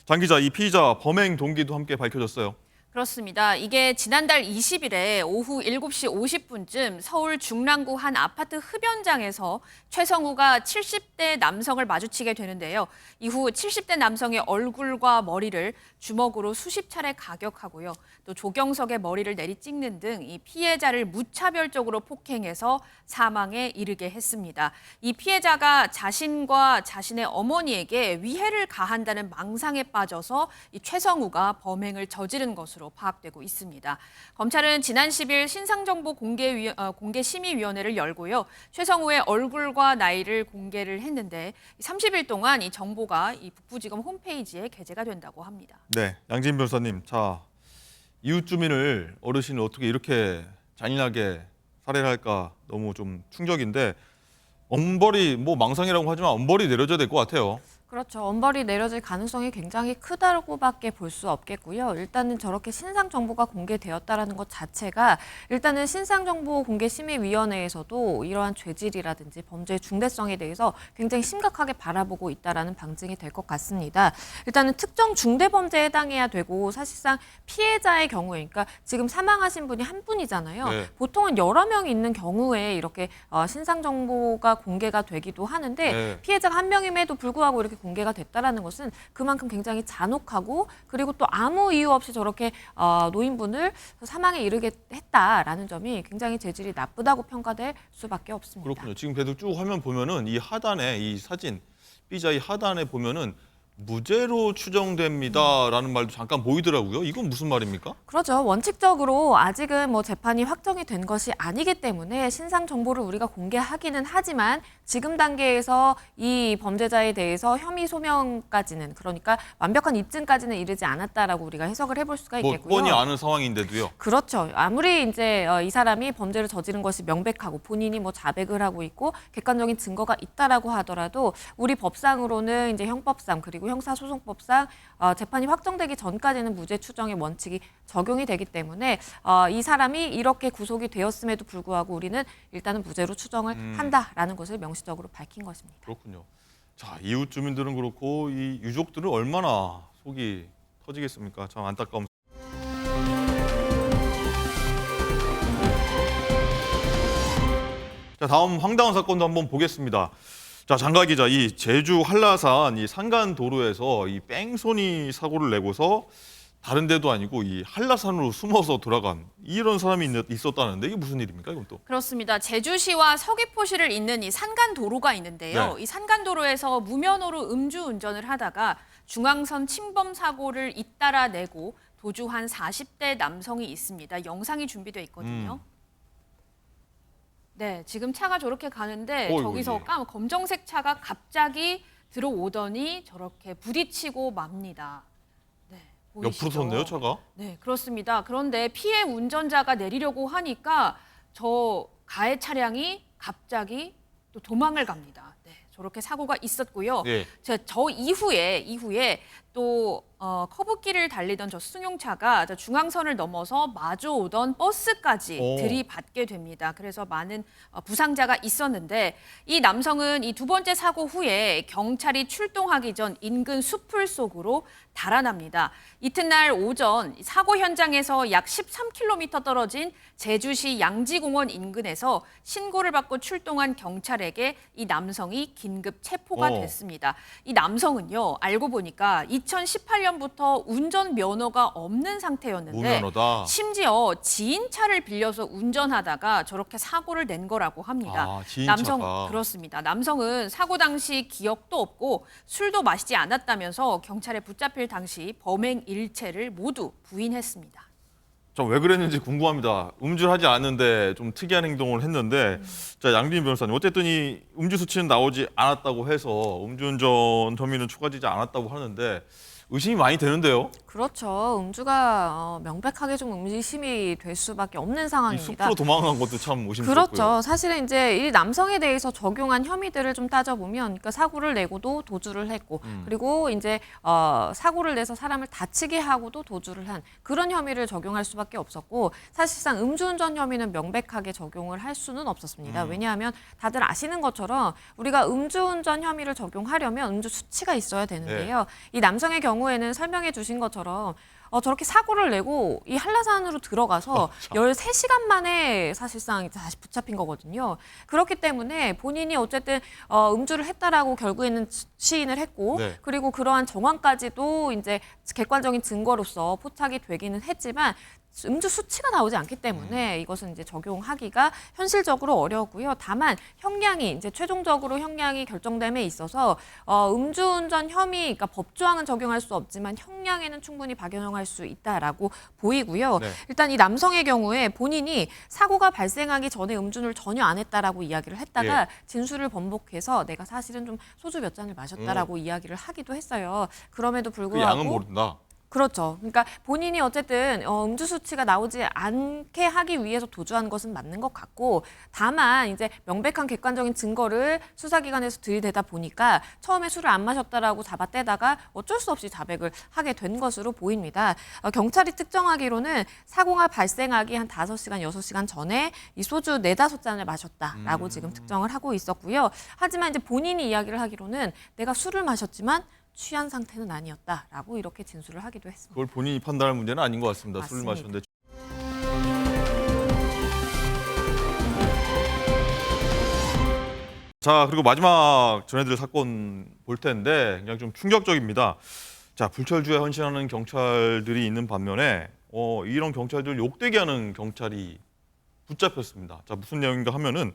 장 기자, 이 피의자 범행 동기도 함께 밝혀졌어요. 그렇습니다. 이게 지난달 20일에 오후 7시 50분쯤 서울 중랑구 한 아파트 흡연장에서 최성우가 70대 남성을 마주치게 되는데요. 이후 70대 남성의 얼굴과 머리를 주먹으로 수십 차례 가격하고요. 또 조경석의 머리를 내리찍는 등 이 피해자를 무차별적으로 폭행해서 사망에 이르게 했습니다. 이 피해자가 자신과 자신의 어머니에게 위해를 가한다는 망상에 빠져서 이 최성우가 범행을 저지른 것으로 파악되고 있습니다. 검찰은 지난 10일 신상정보 공개심의위원회를 열고요. 최성우의 얼굴과 나이를 공개를 했는데 30일 동안 이 정보가 이 북부지검 홈페이지에 게재가 된다고 합니다. 네, 양진 변호사님. 자, 이웃 주민을 어르신을 어떻게 이렇게 잔인하게 살해를 할까 너무 좀 충격인데 엄벌이 뭐 망상이라고 하지만 엄벌이 내려져야 될 것 같아요. 그렇죠. 엄벌이 내려질 가능성이 굉장히 크다고밖에 볼 수 없겠고요. 일단은 저렇게 신상 정보가 공개되었다라는 것 자체가 일단은 신상정보공개심의위원회에서도 이러한 죄질이라든지 범죄의 중대성에 대해서 굉장히 심각하게 바라보고 있다라는 방증이 될 것 같습니다. 일단은 특정 중대범죄에 해당해야 되고 사실상 피해자의 경우에 그러니까 지금 사망하신 분이 한 분이잖아요. 네. 보통은 여러 명이 있는 경우에 이렇게 신상 정보가 공개가 되기도 하는데 네. 피해자가 한 명임에도 불구하고 이렇게 공개가 됐다라는 것은 그만큼 굉장히 잔혹하고 그리고 또 아무 이유 없이 저렇게 노인분을 사망에 이르게 했다라는 점이 굉장히 재질이 나쁘다고 평가될 수밖에 없습니다. 그렇군요. 지금 계속 쭉 화면 보면은 이 하단에 이 사진 피의자 이 하단에 보면은 무죄로 추정됩니다라는 말도 잠깐 보이더라고요. 이건 무슨 말입니까? 그렇죠. 원칙적으로 아직은 뭐 재판이 확정이 된 것이 아니기 때문에 신상 정보를 우리가 공개하기는 하지만 지금 단계에서 이 범죄자에 대해서 혐의 소명까지는 그러니까 완벽한 입증까지는 이르지 않았다라고 우리가 해석을 해볼 수가 뭐 있겠고요. 뻔히 아는 상황인데도요. 그렇죠. 아무리 이제 이 사람이 범죄를 저지른 것이 명백하고 본인이 뭐 자백을 하고 있고 객관적인 증거가 있다라고 하더라도 우리 법상으로는 이제 형법상 그리고 그리고 형사소송법상 재판이 확정되기 전까지는 무죄 추정의 원칙이 적용이 되기 때문에 이 사람이 이렇게 구속이 되었음에도 불구하고 우리는 일단은 무죄로 추정을 한다라는 것을 명시적으로 밝힌 것입니다. 그렇군요. 자, 이웃 주민들은 그렇고 이 유족들은 얼마나 속이 터지겠습니까? 참 안타까운. 자, 다음 황당한 사건도 한번 보겠습니다. 자, 장가 기자, 이 제주 한라산 이 산간 도로에서 이 뺑소니 사고를 내고서 다른 데도 아니고 이 한라산으로 숨어서 돌아간 이런 사람이 있었다는데 이게 무슨 일입니까, 이건 또? 그렇습니다. 제주시와 서귀포시를 잇는 이 산간도로가 있는데요. 네. 이 산간도로에서 무면허로 음주운전을 하다가 중앙선 침범 사고를 잇따라 내고 도주한 40대 남성이 있습니다. 영상이 준비되어 있거든요. 네, 지금 차가 저렇게 가는데 어이구, 저기서 예. 검정색 차가 갑자기 들어오더니 저렇게 부딪히고 맙니다. 네, 보이시죠? 옆으로 섰네요, 차가. 네, 그렇습니다. 그런데 피해 운전자가 내리려고 하니까 저 가해 차량이 갑자기 또 도망을 갑니다. 네, 저렇게 사고가 있었고요. 예. 저 이후에 또 커브길을 달리던 저 승용차가 저 중앙선을 넘어서 마주오던 버스까지 오. 들이받게 됩니다. 그래서 많은 부상자가 있었는데 이 남성은 이 두 번째 사고 후에 경찰이 출동하기 전 인근 숲을 속으로 달아납니다. 이튿날 오전 사고 현장에서 약 13km 떨어진 제주시 양지공원 인근에서 신고를 받고 출동한 경찰에게 이 남성이 긴급 체포가 됐습니다. 이 남성은요, 알고 보니까 2018년부터 운전 면허가 없는 상태였는데 무면허다. 심지어 지인 차를 빌려서 운전하다가 저렇게 사고를 낸 거라고 합니다. 아, 지인 차가. 그렇습니다. 남성은 사고 당시 기억도 없고 술도 마시지 않았다면서 경찰에 붙잡힐 당시 범행 일체를 모두 부인했습니다. 자, 왜 그랬는지 궁금합니다. 음주를 하지 않는데 좀 특이한 행동을 했는데, 자, 양빈 변호사님, 어쨌든 이 음주 수치는 나오지 않았다고 해서 음주운전 혐의는 추가되지 않았다고 하는데 의심이 많이 되는데요. 그렇죠. 음주가 명백하게 좀 의심이 될 수밖에 없는 이 상황입니다. 숲으로 도망간 것도 참 의심스럽고요. 그렇죠. 사실은 이제 이 남성에 대해서 적용한 혐의들을 좀 따져보면, 그러니까 사고를 내고도 도주를 했고, 그리고 이제 사고를 내서 사람을 다치게 하고도 도주를 한 그런 혐의를 적용할 수밖에 없었고, 사실상 음주운전 혐의는 명백하게 적용을 할 수는 없었습니다. 왜냐하면 다들 아시는 것처럼 우리가 음주운전 혐의를 적용하려면 음주 수치가 있어야 되는데요. 이 남성의 경우에는 설명해 주신 것처럼 저렇게 사고를 내고 이 한라산으로 들어가서 13시간 만에 사실상 다시 붙잡힌 거거든요. 그렇기 때문에 본인이 어쨌든 음주를 했다라고 결국에는 시인을 했고, 네. 그리고 그러한 정황까지도 이제 객관적인 증거로서 포착이 되기는 했지만 음주 수치가 나오지 않기 때문에 이것은 이제 적용하기가 현실적으로 어려고요. 다만 형량이 이제 최종적으로 형량이 결정됨에 있어서 음주운전 혐의, 그러니까 법조항은 적용할 수 없지만 형량에는 충분히 박연형할 수 있다라고 보이고요. 네. 일단 이 남성의 경우에 본인이 사고가 발생하기 전에 음주를 전혀 안 했다라고 이야기를 했다가 진술을 번복해서 내가 사실은 좀 소주 몇 잔을 마셨다라고 이야기를 하기도 했어요. 그럼에도 그 불구하고 양은 모른다. 그렇죠. 그러니까 본인이 어쨌든 음주 수치가 나오지 않게 하기 위해서 도주한 것은 맞는 것 같고, 다만 이제 명백한 객관적인 증거를 수사기관에서 들이대다 보니까 처음에 술을 안 마셨다라고 잡아떼다가 어쩔 수 없이 자백을 하게 된 것으로 보입니다. 경찰이 특정하기로는 사고가 발생하기 한 5시간, 6시간 전에 이 소주 4-5잔을 마셨다라고 지금 특정을 하고 있었고요. 하지만 이제 본인이 이야기를 하기로는 내가 술을 마셨지만 취한 상태는 아니었다라고 이렇게 진술을 하기도 했습니다. 그걸 본인이 판단할 문제는 아닌 것 같습니다. 술을 맞습니다. 마셨는데. 자, 그리고 마지막 전해드릴 사건 볼 텐데 그냥 좀 충격적입니다. 자, 불철주야 헌신하는 경찰들이 있는 반면에 이런 경찰들 욕되게 하는 경찰이 붙잡혔습니다. 자, 무슨 내용인가 하면은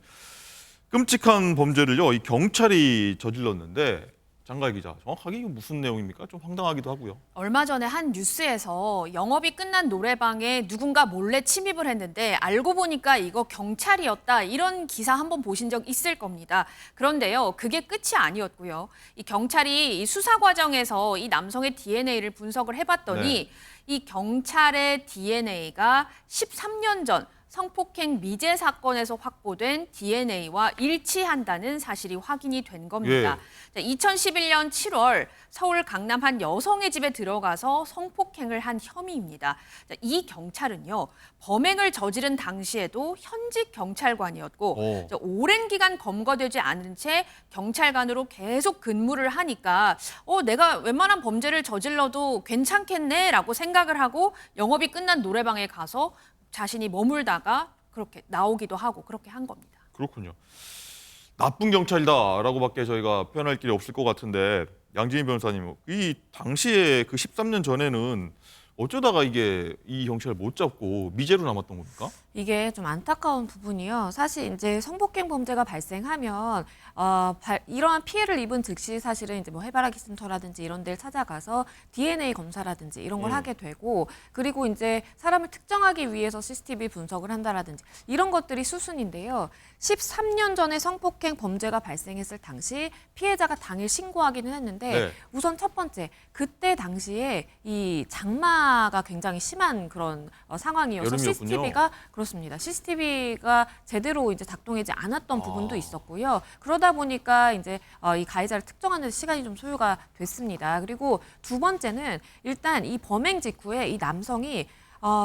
끔찍한 범죄를요, 이 경찰이 저질렀는데, 장가희 기자, 정확하게 이게 무슨 내용입니까? 좀 황당하기도 하고요. 얼마 전에 한 뉴스에서 영업이 끝난 노래방에 누군가 몰래 침입을 했는데 알고 보니까 이거 경찰이었다, 이런 기사 한번 보신 적 있을 겁니다. 그런데요, 그게 끝이 아니었고요. 이 경찰이 이 수사 과정에서 이 남성의 DNA를 분석을 해봤더니 이 경찰의 DNA가 13년 전 성폭행 미제 사건에서 확보된 DNA와 일치한다는 사실이 확인이 된 겁니다. 자, 2011년 7월 서울 강남 한 여성의 집에 들어가서 성폭행을 한 혐의입니다. 자, 이 경찰은요, 범행을 저지른 당시에도 현직 경찰관이었고 자, 오랜 기간 검거되지 않은 채 경찰관으로 계속 근무를 하니까 내가 웬만한 범죄를 저질러도 괜찮겠네라고 생각을 하고 영업이 끝난 노래방에 가서 자신이 머물다가 그렇게 나오기도 하고 그렇게 한 겁니다. 그렇군요. 나쁜 경찰이다라고밖에 저희가 표현할 길이 없을 것 같은데 양진희 변호사님, 이 당시에 그 13년 전에는 어쩌다가 이게 이 경찰을 못 잡고 미제로 남았던 겁니까? 이게 좀 안타까운 부분이요. 사실 이제 성폭행 범죄가 발생하면 이러한 피해를 입은 즉시 사실은 이제 뭐 해바라기 센터라든지 이런 데를 찾아가서 DNA 검사라든지 이런 걸 하게 되고, 그리고 이제 사람을 특정하기 위해서 CCTV 분석을 한다라든지 이런 것들이 수순인데요. 13년 전에 성폭행 범죄가 발생했을 당시 피해자가 당일 신고하기는 했는데 네. 우선 첫 번째, 그때 당시에 이 장마가 굉장히 심한 그런 상황이어서 여름이었군요. CCTV가 그렇습니다. CCTV가 제대로 이제 작동하지 않았던 부분도 있었고요. 그러다 보니까 이제 이 가해자를 특정하는 시간이 좀 소요가 됐습니다. 그리고 두 번째는 일단 이 범행 직후에 이 남성이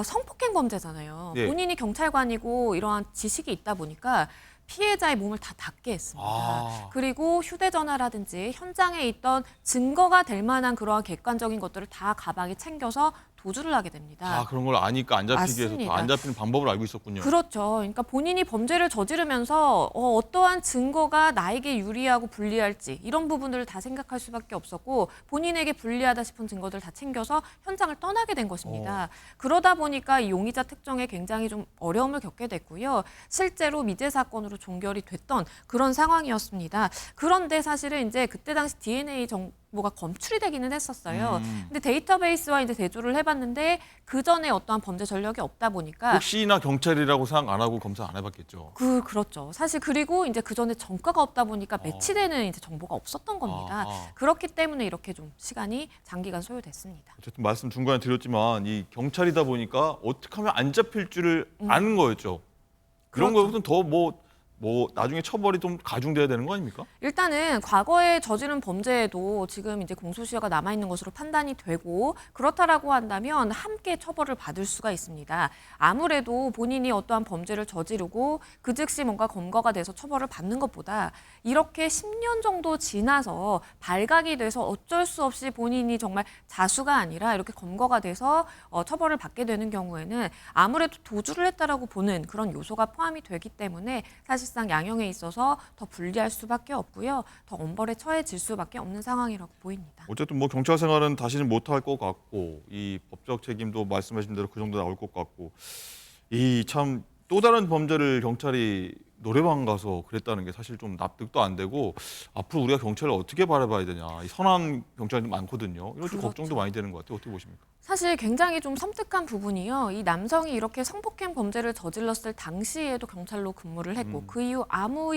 성폭행 범죄잖아요. 예. 본인이 경찰관이고 이러한 지식이 있다 보니까 피해자의 몸을 다 닿게 했습니다. 그리고 휴대전화라든지 현장에 있던 증거가 될 만한 그러한 객관적인 것들을 다 가방에 챙겨서 도주를 하게 됩니다. 그런 걸 아니까 안 잡히기 위해서 맞습니다. 안 잡히는 방법을 알고 있었군요. 그렇죠. 그러니까 본인이 범죄를 저지르면서 어떠한 증거가 나에게 유리하고 불리할지 이런 부분들을 다 생각할 수밖에 없었고, 본인에게 불리하다 싶은 증거들을 다 챙겨서 현장을 떠나게 된 것입니다. 그러다 보니까 이 용의자 특정에 굉장히 좀 어려움을 겪게 됐고요. 실제로 미제 사건으로 종결이 됐던 그런 상황이었습니다. 그런데 사실은 이제 그때 당시 DNA 정보가 검출이 되기는 했었어요. 근데 데이터베이스와 이제 대조를 해봤는데 그 전에 어떠한 범죄 전력이 없다 보니까 혹시나 경찰이라고 생각 안 하고 검사 안 해봤겠죠. 그렇죠. 사실 그리고 이제 그 전에 전과가 없다 보니까 매치되는 이제 정보가 없었던 겁니다. 그렇기 때문에 이렇게 좀 시간이 장기간 소요됐습니다. 어쨌든 말씀 중간에 드렸지만 이 경찰이다 보니까 어떻게 하면 안 잡힐 줄을 아는 거였죠. 그런 그렇죠. 거보다는 더 나중에 처벌이 좀 가중돼야 되는 거 아닙니까? 일단은 과거에 저지른 범죄에도 지금 이제 공소시효가 남아있는 것으로 판단이 되고 그렇다라고 한다면 함께 처벌을 받을 수가 있습니다. 아무래도 본인이 어떠한 범죄를 저지르고 그 즉시 뭔가 검거가 돼서 처벌을 받는 것보다 이렇게 10년 정도 지나서 발각이 돼서 어쩔 수 없이 본인이 정말 자수가 아니라 이렇게 검거가 돼서 처벌을 받게 되는 경우에는 아무래도 도주를 했다라고 보는 그런 요소가 포함이 되기 때문에 사실상 양형에 있어서 더 불리할 수밖에 없고요. 더 엄벌에 처해질 수밖에 없는 상황이라고 보입니다. 어쨌든 경찰 생활은 다시는 못할 것 같고 이 법적 책임도 말씀하신 대로 그 정도 나올 것 같고, 이 참 또 다른 범죄를 경찰이 노래방 가서 그랬다는 게 사실 좀 납득도 안 되고, 앞으로 우리가 경찰을 어떻게 바라봐야 되냐. 이 선한 경찰이 많거든요. 이런 좀 그렇죠. 걱정도 많이 되는 것 같아요. 어떻게 보십니까? 사실 굉장히 좀 섬뜩한 부분이요. 이 남성이 이렇게 성폭행 범죄를 저질렀을 당시에도 경찰로 근무를 했고 그 이후 아무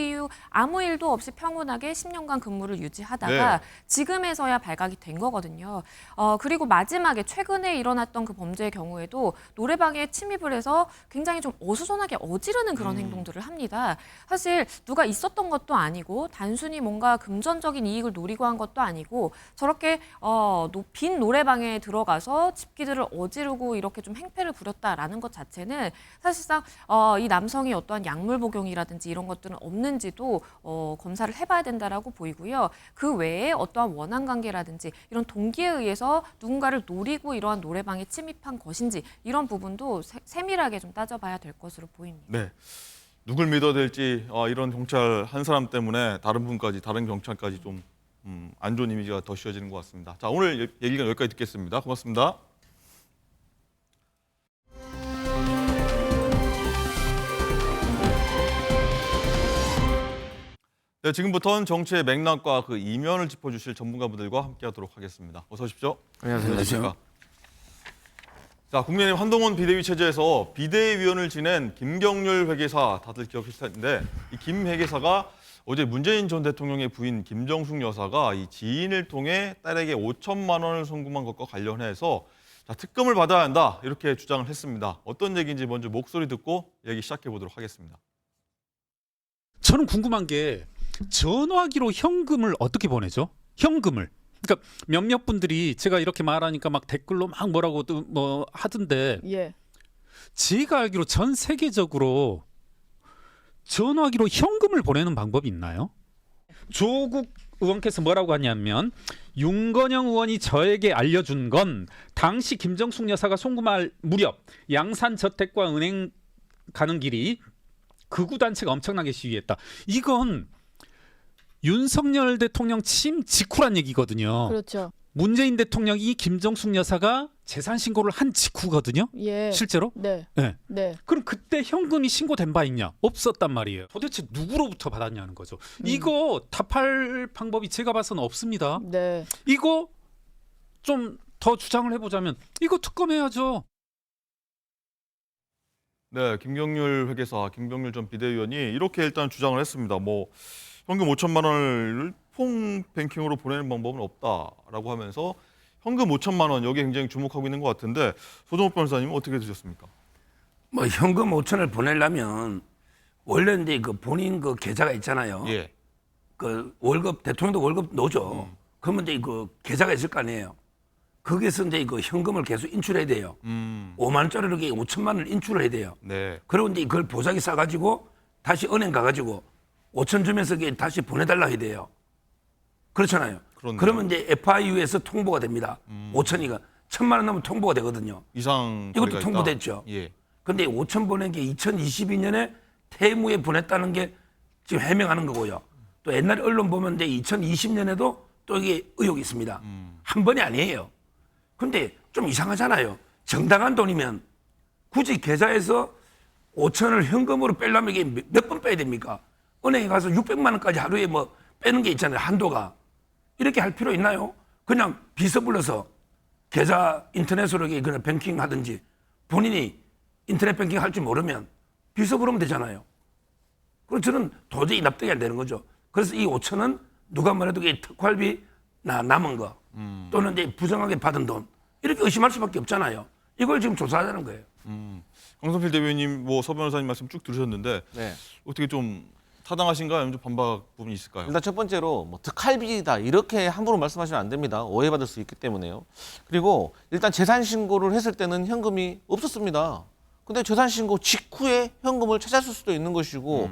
일도 없이 평온하게 10년간 근무를 유지하다가 네. 지금에서야 발각이 된 거거든요. 그리고 마지막에 최근에 일어났던 그 범죄의 경우에도 노래방에 침입을 해서 굉장히 좀 어수선하게 어지르는 그런 행동들을 합니다. 사실 누가 있었던 것도 아니고 단순히 뭔가 금전적인 이익을 노리고 한 것도 아니고 저렇게 빈 노래방에 들어가서 집기들을 어지르고 이렇게 좀 행패를 부렸다라는 것 자체는 사실상 이 남성이 어떠한 약물 복용이라든지 이런 것들은 없는지도 검사를 해봐야 된다라고 보이고요. 그 외에 어떠한 원한 관계라든지 이런 동기에 의해서 누군가를 노리고 이러한 노래방에 침입한 것인지 이런 부분도 세밀하게 좀 따져봐야 될 것으로 보입니다. 네. 누굴 믿어야 될지 이런 경찰 한 사람 때문에 다른 경찰까지 좀 안 좋은 이미지가 더 씌워지는 것 같습니다. 자, 오늘 얘기는 여기까지 듣겠습니다. 고맙습니다. 네, 지금부터는 정치의 맥락과 그 이면을 짚어주실 전문가분들과 함께하도록 하겠습니다. 어서 오십시오. 안녕하세요. 자, 국민의힘 한동훈 비대위 체제에서 비대위원을 지낸 김경률 회계사 다들 기억하실 텐데, 이 김 회계사가 어제 문재인 전 대통령의 부인 김정숙 여사가 이 지인을 통해 딸에게 5천만 원을 송금한 것과 관련해서 자, 특검을 받아야 한다 이렇게 주장을 했습니다. 어떤 얘기인지 먼저 목소리 듣고 얘기 시작해 보도록 하겠습니다. 저는 궁금한 게 전화기로 현금을 어떻게 보내죠? 현금을. 그러니까 몇몇 분들이 제가 이렇게 말하니까 막 댓글로 막 뭐라고 뭐 하던데 예. 제가 알기로 전 세계적으로 전화기로 현금을 보내는 방법이 있나요? 조국 의원께서 뭐라고 하냐면 윤건영 의원이 저에게 알려준 건 당시 김정숙 여사가 송금할 무렵 양산 저택과 은행 가는 길이 극우 단체가 엄청나게 시위했다. 이건 윤석열 대통령 취임 직후란 얘기거든요. 그렇죠. 문재인 대통령이 김정숙 여사가 재산 신고를 한 직후거든요. 예. 실제로? 네. 네. 네. 그럼 그때 현금이 신고된 바 있냐? 없었단 말이에요. 도대체 누구로부터 받았냐는 거죠. 이거 답할 방법이 제가 봐서는 없습니다. 네. 이거 좀 더 주장을 해보자면 이거 특검해야죠. 네, 김경률 회계사, 김경률 전 비대위원이 이렇게 일단 주장을 했습니다. 뭐 현금 5천만 원을 폰뱅킹으로 보내는 방법은 없다라고 하면서 현금 5천만 원 여기에 굉장히 주목하고 있는 것 같은데 소정욱 변호사님은 어떻게 드셨습니까? 뭐 현금 5천을 보내려면 원래 이제 그 본인 그 계좌가 있잖아요. 예. 그 월급 대통령도 월급 넣죠. 그러면 이제 그 계좌가 있을 거 아니에요. 거기서 이제 그 현금을 계속 인출해야 돼요. 5만 원짜리로 5천만 원을 인출을 해야 돼요. 네. 그리고 이제 그걸 보자기 싸가지고 다시 은행 가가지고 5천 주면서 그게 다시 보내달라 해야 돼요. 그렇잖아요. 그렇네요. 그러면 이제 FIU에서 통보가 됩니다. 5천이가 1,000만 원 넘으면 통보가 되거든요. 이상 이것도 거래가 통보됐죠. 있다. 예. 근데 5천 보낸 게 2022년에 태무에 보냈다는 게 지금 해명하는 거고요. 또 옛날 언론 보면 이제 2020년에도 또 이게 의혹이 있습니다. 한 번이 아니에요. 근데 좀 이상하잖아요. 정당한 돈이면 굳이 계좌에서 5천을 현금으로 빼려면 이게 몇 번 빼야 됩니까? 은행에 가서 600만 원까지 하루에 뭐 빼는 게 있잖아요. 한도가. 이렇게 할 필요 있나요? 그냥 비서 불러서 계좌 인터넷으로 그냥 뱅킹 하든지 본인이 인터넷 뱅킹 할 줄 모르면 비서 부르면 되잖아요. 그럼 저는 도저히 납득이 안 되는 거죠. 그래서 이 5천은 누가 말해도 이게 특활비 남은 거 또는 이제 부정하게 받은 돈 이렇게 의심할 수밖에 없잖아요. 이걸 지금 조사하자는 거예요. 강성필 대변인, 뭐 서 변호사님 말씀 쭉 들으셨는데 네. 어떻게 좀 타당하신가요? 아니면 좀 반박 부분이 있을까요? 일단 첫 번째로 뭐 특할비다 이렇게 함부로 말씀하시면 안 됩니다. 오해받을 수 있기 때문에요. 그리고 일단 재산 신고를 했을 때는 현금이 없었습니다. 근데 재산 신고 직후에 현금을 찾았을 수도 있는 것이고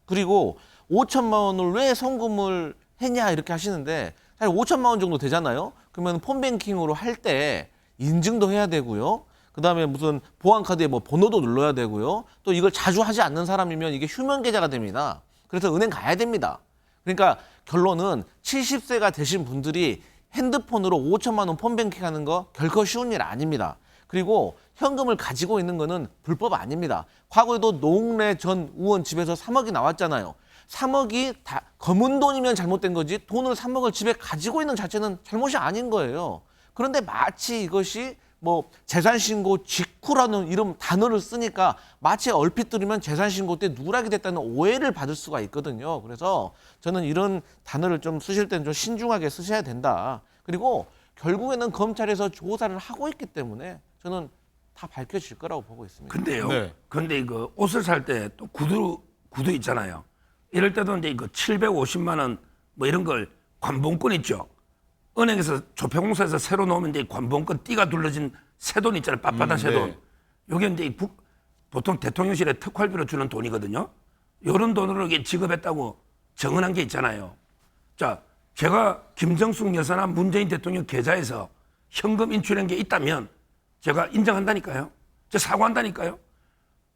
그리고 5천만 원을 왜 송금을 했냐 이렇게 하시는데 사실 5천만 원 정도 되잖아요. 그러면 폰뱅킹으로 할 때 인증도 해야 되고요. 그다음에 무슨 보안카드에 뭐 번호도 눌러야 되고요. 또 이걸 자주 하지 않는 사람이면 이게 휴면 계좌가 됩니다. 그래서 은행 가야 됩니다. 그러니까 결론은 70세가 되신 분들이 핸드폰으로 5천만 원 폰뱅킹 하는 거 결코 쉬운 일 아닙니다. 그리고 현금을 가지고 있는 거는 불법 아닙니다. 과거에도 노웅래 전 의원 집에서 3억이 나왔잖아요. 3억이 다 검은 돈이면 잘못된 거지 돈을 3억을 집에 가지고 있는 자체는 잘못이 아닌 거예요. 그런데 마치 이것이 뭐 재산신고 직후라는 이런 단어를 쓰니까 마치 얼핏 들으면 재산신고 때 누락이 됐다는 오해를 받을 수가 있거든요. 그래서 저는 이런 단어를 좀 쓰실 때는 좀 신중하게 쓰셔야 된다. 그리고 결국에는 검찰에서 조사를 하고 있기 때문에 저는 다 밝혀질 거라고 보고 있습니다. 근데요. 네. 근데 이거 옷을 살 때 또 구두 있잖아요. 이럴 때도 이제 이거 750만 원 뭐 이런 걸 관봉권 있죠. 은행에서 조폐공사에서 새로 놓으면 이제 관봉권 띠가 둘러진 새돈 있잖아요. 빳빳한 새돈. 네. 요게 이제 보통 대통령실에 특활비로 주는 돈이거든요. 이런 돈으로 이게 지급했다고 정언한 게 있잖아요. 자, 제가 김정숙 여사나 문재인 대통령 계좌에서 현금 인출한 게 있다면 제가 인정한다니까요. 제가 사과한다니까요.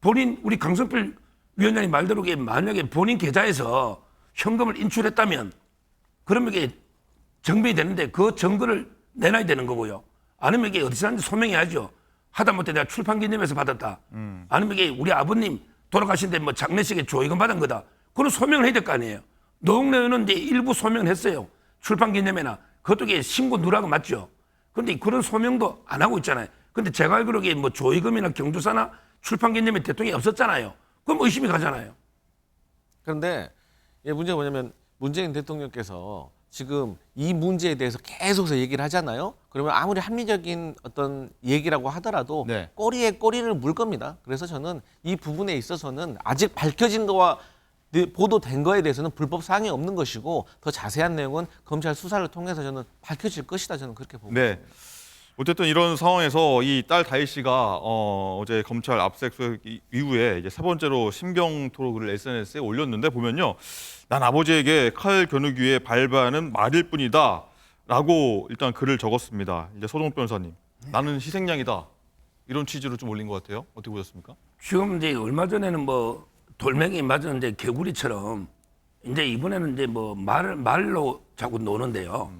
본인 우리 강성필 위원장님 말대로 만약에 본인 계좌에서 현금을 인출했다면 그러면 이게 증명이 되는데 그 증거를 내놔야 되는 거고요. 아니면 이게 어디서 하는지 소명해야죠. 하다못해 내가 출판기념에서 받았다. 아니면 이게 우리 아버님 돌아가신데 뭐 장례식에 조의금 받은 거다. 그건 소명을 해야 될 거 아니에요. 노웅래 의원은 이제 일부 소명을 했어요. 출판기념회나 그것도 이게 신고 누락은 맞죠. 그런데 그런 소명도 안 하고 있잖아요. 근데 제가 알기로 이게 뭐 조의금이나 경조사나 출판기념회 대통령이 없었잖아요. 그럼 의심이 가잖아요. 그런데 문제가 뭐냐면 문재인 대통령께서 지금 이 문제에 대해서 계속해서 얘기를 하잖아요. 그러면 아무리 합리적인 어떤 얘기라고 하더라도 네. 꼬리에 꼬리를 물 겁니다. 그래서 저는 이 부분에 있어서는 아직 밝혀진 거와 보도된 거에 대해서는 불법 사항이 없는 것이고 더 자세한 내용은 검찰 수사를 통해서 저는 밝혀질 것이다. 저는 그렇게 보고 네. 있습니다. 어쨌든 이런 상황에서 이 딸 다희 씨가 어제 검찰 압수수색 이후에 이제 세 번째로 심경 토로를 SNS에 올렸는데 보면요, 난 아버지에게 칼 겨누기 위해 발부하는 말일 뿐이다라고 일단 글을 적었습니다. 이제 소동 변호사님, 나는 희생양이다 이런 취지로 좀 올린 것 같아요. 어떻게 보셨습니까? 지금 이제 얼마 전에는 뭐 돌멩이 맞은 이제 개구리처럼 이제 이번에는 이제 뭐 말로 자꾸 노는데요.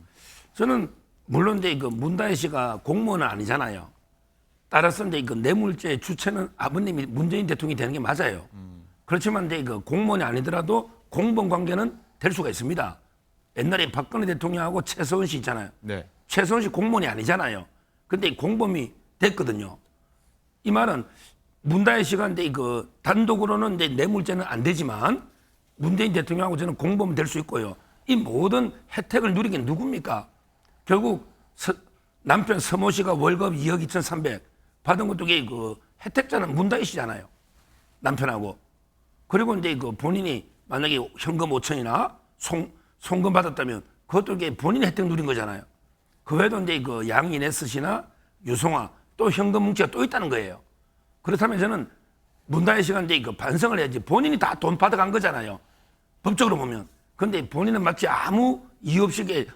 저는 물론 이제 그 문다혜 씨가 공무원은 아니잖아요. 따라서 이제 그 뇌물죄 주체는 아버님이 문재인 대통령이 되는 게 맞아요. 그렇지만 이제 그 공무원이 아니더라도 공범 관계는 될 수가 있습니다. 옛날에 박근혜 대통령하고 최서원 씨 있잖아요. 네. 최서원 씨 공무원이 아니잖아요. 근데 공범이 됐거든요. 이 말은 문다혜 씨가 이제 그 단독으로는 이제 뇌물죄는 안 되지만 문재인 대통령하고 저는 공범은 될 수 있고요. 이 모든 혜택을 누리긴 누굽니까? 결국 남편 서모 씨가 월급 2억 2,300 받은 것도 그 혜택자는 문다혜 씨잖아요. 남편하고. 그리고 이제 그 본인이 만약에 현금 5천이나 송금 받았다면 그것도 이게 본인 혜택 누린 거잖아요. 그 외에도 이제 그 양이네스 씨나 유송아 또 현금 뭉치가 또 있다는 거예요. 그렇다면 저는 문다혜 씨가 이제 그 반성을 해야지. 본인이 다 돈 받아간 거잖아요. 법적으로 보면. 근데 본인은 마치 아무 이유 없이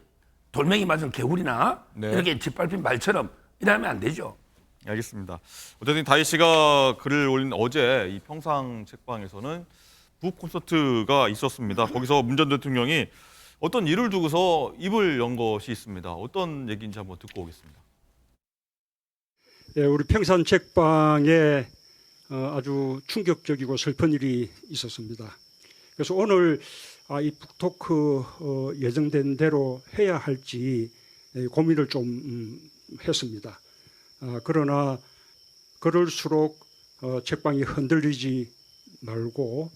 돌멩이 맞은 개구리나 네. 이렇게 짓밟힌 말처럼 이러면 안 되죠. 알겠습니다. 어쨌든 다희 씨가 글을 올린 어제 이 평상 책방에서는 부부 콘서트가 있었습니다. 거기서 문 전 대통령이 어떤 일을 두고서 입을 연 것이 있습니다. 어떤 얘기인지 한번 듣고 오겠습니다. 예, 우리 평산 책방에 아주 충격적이고 슬픈 일이 있었습니다. 그래서 오늘 이 북토크 예정된 대로 해야 할지 고민을 좀 했습니다. 그러나 그럴수록 책방이 흔들리지 말고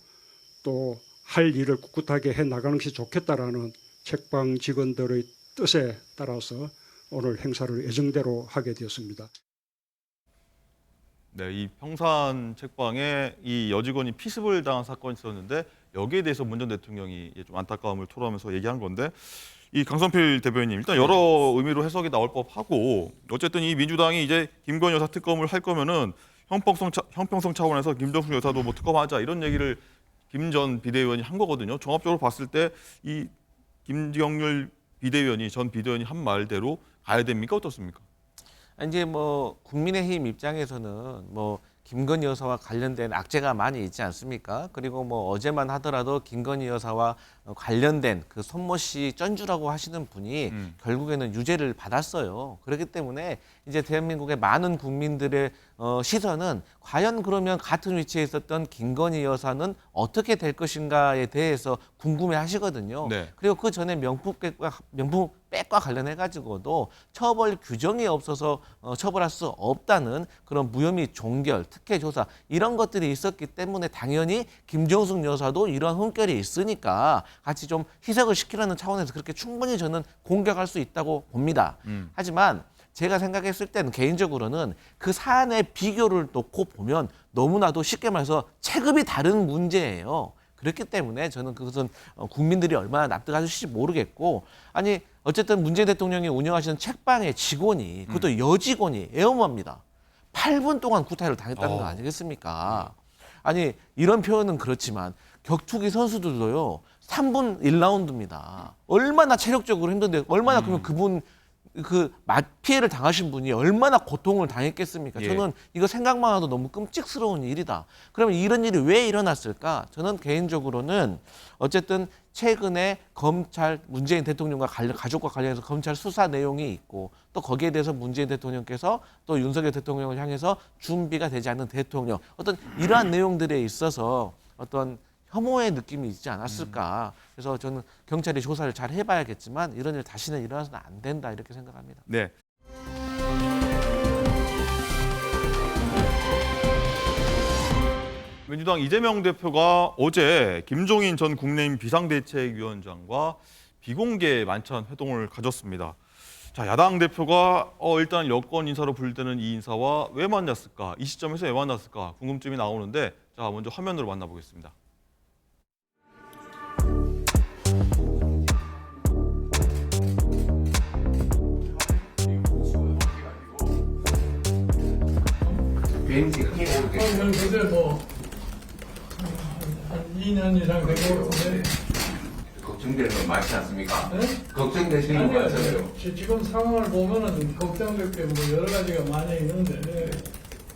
또 할 일을 꿋꿋하게 해 나가는 것이 좋겠다라는 책방 직원들의 뜻에 따라서 오늘 행사를 예정대로 하게 되었습니다. 네, 이 평산 책방에 이 여직원이 피습을 당한 사건이 있었는데 여기에 대해서 문 전 대통령이 좀 안타까움을 토로하면서 얘기한 건데, 이 강성필 대변인 일단 여러 의미로 해석이 나올 법하고, 어쨌든 이 민주당이 이제 김건희 여사 특검을 할 거면은 형평성 차원에서 김정숙 여사도 뭐 특검하자 이런 얘기를 김 전 비대위원이 한 거거든요. 종합적으로 봤을 때 이 김경률 비대위원이 전 비대위원이 한 말대로 가야 됩니까? 어떻습니까? 이제 뭐 국민의힘 입장에서는 뭐 김건희 여사와 관련된 악재가 많이 있지 않습니까? 그리고 뭐 어제만 하더라도 김건희 여사와 관련된 그 손모 씨 쩐주라고 하시는 분이 결국에는 유죄를 받았어요. 그렇기 때문에 이제 대한민국의 많은 국민들의 시선은 과연 그러면 같은 위치에 있었던 김건희 여사는 어떻게 될 것인가에 대해서 궁금해하시거든요. 네. 그리고 그 전에 명품백과 관련해 가지고도 처벌 규정이 없어서 처벌할 수 없다는 그런 무혐의 종결, 특혜 조사 이런 것들이 있었기 때문에 당연히 김정숙 여사도 이런 흠결이 있으니까 같이 좀 희석을 시키려는 차원에서 그렇게 충분히 저는 공격할 수 있다고 봅니다. 하지만 제가 생각했을 때는 개인적으로는 그 사안의 비교를 놓고 보면 너무나도 쉽게 말해서 체급이 다른 문제예요. 그렇기 때문에 저는 그것은 국민들이 얼마나 납득하실지 모르겠고, 아니 어쨌든 문재인 대통령이 운영하시는 책방의 직원이, 그것도 여직원이 애엄합니다. 8분 동안 구타를 당했다는 거 아니겠습니까? 아니 이런 표현은 그렇지만 격투기 선수들도요 3분 1라운드입니다. 얼마나 체력적으로 힘든데 얼마나 그러면 그분 그 피해를 당하신 분이 얼마나 고통을 당했겠습니까? 예. 저는 이거 생각만 해도 너무 끔찍스러운 일이다. 그러면 이런 일이 왜 일어났을까? 저는 개인적으로는 어쨌든 최근에 검찰 문재인 대통령과 가족과 관련해서 검찰 수사 내용이 있고 또 거기에 대해서 문재인 대통령께서 또 윤석열 대통령을 향해서 준비가 되지 않는 대통령, 어떤 이러한 내용들에 있어서 어떤 혐오의 느낌이 있지 않았을까. 그래서 저는 경찰이 조사를 잘 해봐야겠지만 이런 일 다시는 일어나서는 안 된다 이렇게 생각합니다. 네. 민주당 이재명 대표가 어제 김종인 전 국민의힘 비상대책위원장과 비공개 만찬 회동을 가졌습니다. 자, 야당 대표가 일단 여권 인사로 분류되는 이 인사와 왜 만났을까? 이 시점에서 왜 만났을까? 궁금증이 나오는데 자, 먼저 화면으로 만나보겠습니다. 그게 뭐 한 2년 이상 되고 걱정되는 건 맞지 않습니까? 네? 걱정되시는 거 맞잖아요. 지금 상황을 보면은 걱정될 게 뭐 여러 가지가 많이 있는데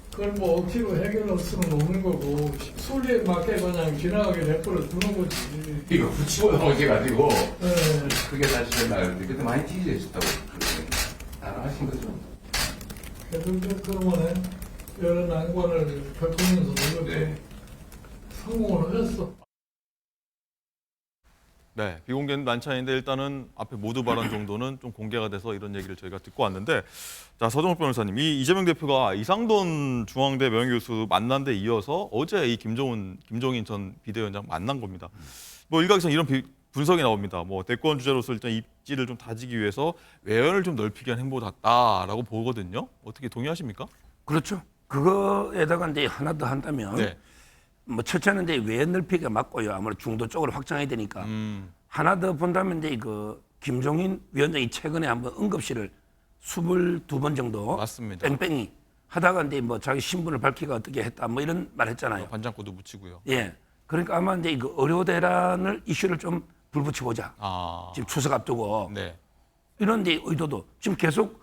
그걸 뭐 억지로 해결할 수는 없는 거고 순리에 맞게 그냥 지나가게 내버려 두는 거지. 이거 붙이고 나오셔가지고 네. 그게 사실은 나는데 그때 많이 찢어졌다고 따라하신 거죠. 그래도 그러면은 여러 난관을 겪으면서도 이렇게 네. 성공을 했어. 네, 비공개 만찬인데 일단은 앞에 모두 발언 정도는 좀 공개가 돼서 이런 얘기를 저희가 듣고 왔는데, 자, 서정욱 변호사님, 이 이재명 대표가 이상돈 중앙대 명예교수 만난 데 이어서 어제 이 김종인 전 비대위원장 만난 겁니다. 뭐 일각에서는 이런 분석이 나옵니다. 뭐 대권 주자로서 일단 입지를 좀 다지기 위해서 외연을 좀 넓히기 위한 행보 같다라고 보거든요. 어떻게 동의하십니까? 그렇죠. 그거에다가 이제 하나 더 한다면 네. 뭐 첫째는 이제 외연 넓히기가 맞고요. 아무래도 중도 쪽으로 확장해야 되니까. 하나 더 본다면 이제 그 김종인 위원장이 최근에 한번 응급실을 22번 정도 맞습니다. 뺑뺑이 하다가 이제 뭐 자기 신분을 밝히가 어떻게 했다 뭐 이런 말 했잖아요. 반장구도 묻히고요. 예. 그러니까 아마 이제 그 의료 대란을 이슈를 좀 불붙여 보자. 지금 추석 앞두고 네. 이런 데 의도도 지금 계속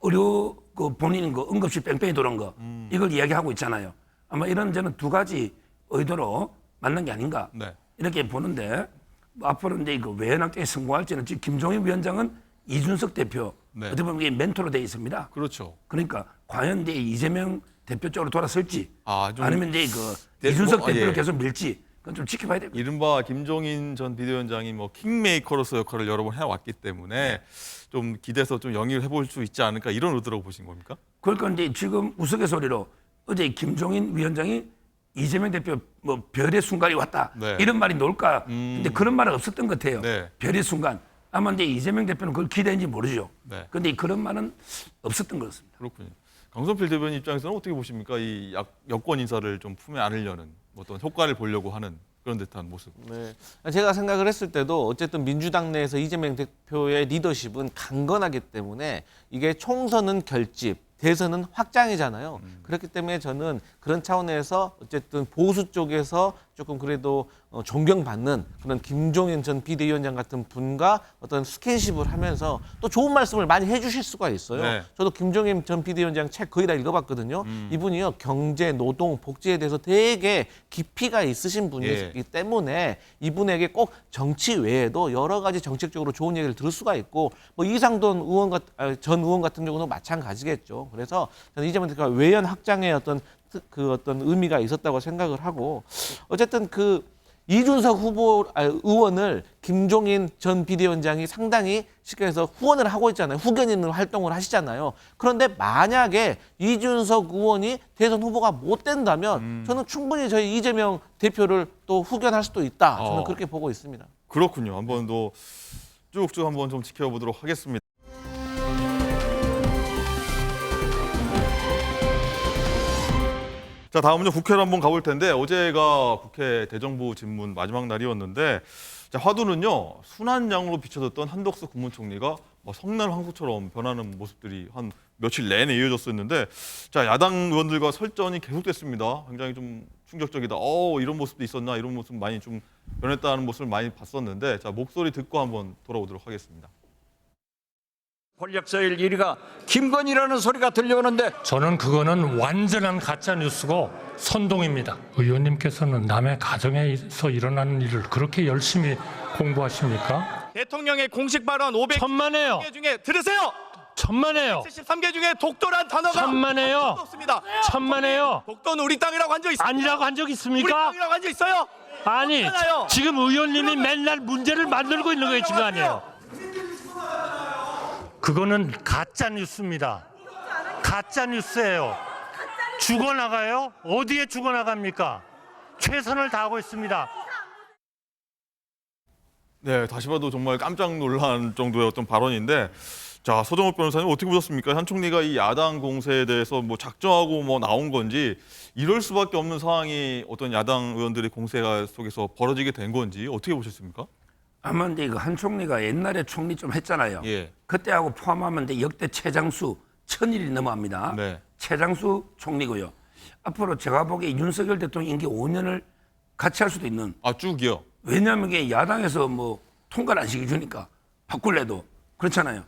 의료 그 본인 그 응급실 뺑뺑이 도는 거 이걸 이야기하고 있잖아요. 아마 이런 저는 두 가지 의도로 만난 게 아닌가 네. 이렇게 보는데 뭐 앞으로 이제 그 외연 확장에 성공할지는 지금 김종인 위원장은 이준석 대표 네. 어떻게 보면 이게 멘토로 돼 있습니다. 그렇죠. 그러니까 과연 이제 이재명 대표 쪽으로 돌아설지 좀 아니면 이제 그 네, 이준석 뭐, 대표를 예. 계속 밀지 그건 좀 지켜봐야 됩니다. 이른바 김종인 전 비대위원장이 뭐 킹메이커로서 역할을 여러 번 해왔기 때문에 좀 기대서 좀 영위를 해볼 수 있지 않을까 이런 의도라고 보신 겁니까? 그러니까 이제 지금 우스갯소리로 어제 김종인 위원장이 이재명 대표 뭐 별의 순간이 왔다 네. 이런 말이 나올까? 근데 그런 말은 없었던 것 같아요. 네. 별의 순간. 아마 이제 이재명 대표는 그걸 기대했는지 모르죠. 네. 그런데 그런 말은 없었던 것 같습니다. 그렇군요. 강성필 대변인 입장에서는 어떻게 보십니까? 이 여권 인사를 좀 품에 안으려는 어떤 효과를 보려고 하는 그런 듯한 모습. 네. 제가 생각을 했을 때도 어쨌든 민주당 내에서 이재명 대표의 리더십은 강건하기 때문에 이게 총선은 결집, 대선은 확장이잖아요. 그렇기 때문에 저는 그런 차원에서 어쨌든 보수 쪽에서 조금 그래도 존경받는 그런 김종인 전 비대위원장 같은 분과 어떤 스킨십을 하면서 또 좋은 말씀을 많이 해주실 수가 있어요. 네. 저도 김종인 전 비대위원장 책 거의 다 읽어봤거든요. 이분이요 경제, 노동, 복지에 대해서 되게 깊이가 있으신 분이기 때문에 이분에게 꼭 정치 외에도 여러 가지 정책적으로 좋은 얘기를 들을 수가 있고 뭐 이상돈 전 의원 같은 경우는 마찬가지겠죠. 그래서 저는 이재명 대표가 외연 확장의 어떤 의미가 있었다고 생각을 하고 어쨌든 그 이준석 의원을 김종인 전 비대위원장이 상당히 쉽게 해서 후원을 하고 있잖아요. 후견인으로 활동을 하시잖아요. 그런데 만약에 이준석 의원이 대선 후보가 못 된다면 저는 충분히 저희 이재명 대표를 또 후견할 수도 있다. 저는 그렇게 보고 있습니다. 그렇군요. 한번 더 쭉쭉 한번 좀 지켜보도록 하겠습니다. 자, 다음은요 국회로 한번 가볼 텐데 어제가 국회 대정부 질문 마지막 날이었는데 자, 화두는요 순한양으로 비춰졌던 한덕수 국무총리가 뭐 성난 황소처럼 변하는 모습들이 한 며칠 내내 이어졌었는데 자, 야당 의원들과 설전이 계속됐습니다. 굉장히 좀 충격적이다. 이런 모습도 있었나 이런 모습 많이 좀 변했다는 모습을 많이 봤었는데 자, 목소리 듣고 한번 돌아오도록 하겠습니다. 권력서열 1위가 김건희라는 소리가 들려오는데 저는 그거는 완전한 가짜 뉴스고 선동입니다. 의원님께서는 남의 가정에서 일어나는 일을 그렇게 열심히 공부하십니까? 대통령의 공식 발언 500개 천만에요. 중에 들으세요. 천만에요. 73개 중에 독도란 단어가 천만에요. 없습니다. 천만에요. 독도는 우리 땅이라고 한 적 있습니까? 아니라고 한 적 우리 있습니까? 땅이라고 한 적 있어요? 아니, 없잖아요. 지금 의원님이 맨날 문제를 만들고 있는 거예요, 지금 아니에요. 그거는 가짜 뉴스입니다. 가짜 뉴스예요. 죽어나가요? 어디에 죽어나갑니까? 최선을 다하고 있습니다. 네, 다시 봐도 정말 깜짝 놀란 정도의 어떤 발언인데, 자, 서정욱 변호사님 어떻게 보셨습니까? 현 총리가 이 야당 공세에 대해서 뭐 작정하고 뭐 나온 건지, 이럴 수밖에 없는 상황이 어떤 야당 의원들의 공세 속에서 벌어지게 된 건지 어떻게 보셨습니까? 아마 이제 한 총리가 옛날에 총리 좀 했잖아요. 예. 그때하고 포함하면 이제 역대 최장수 1000일이 넘어갑니다. 네. 최장수 총리고요. 앞으로 제가 보기에 윤석열 대통령 임기 5년을 같이 할 수도 있는. 아, 쭉이요? 왜냐하면 이게 야당에서 뭐 통과를 안 시켜주니까 바꿀래도 그렇잖아요.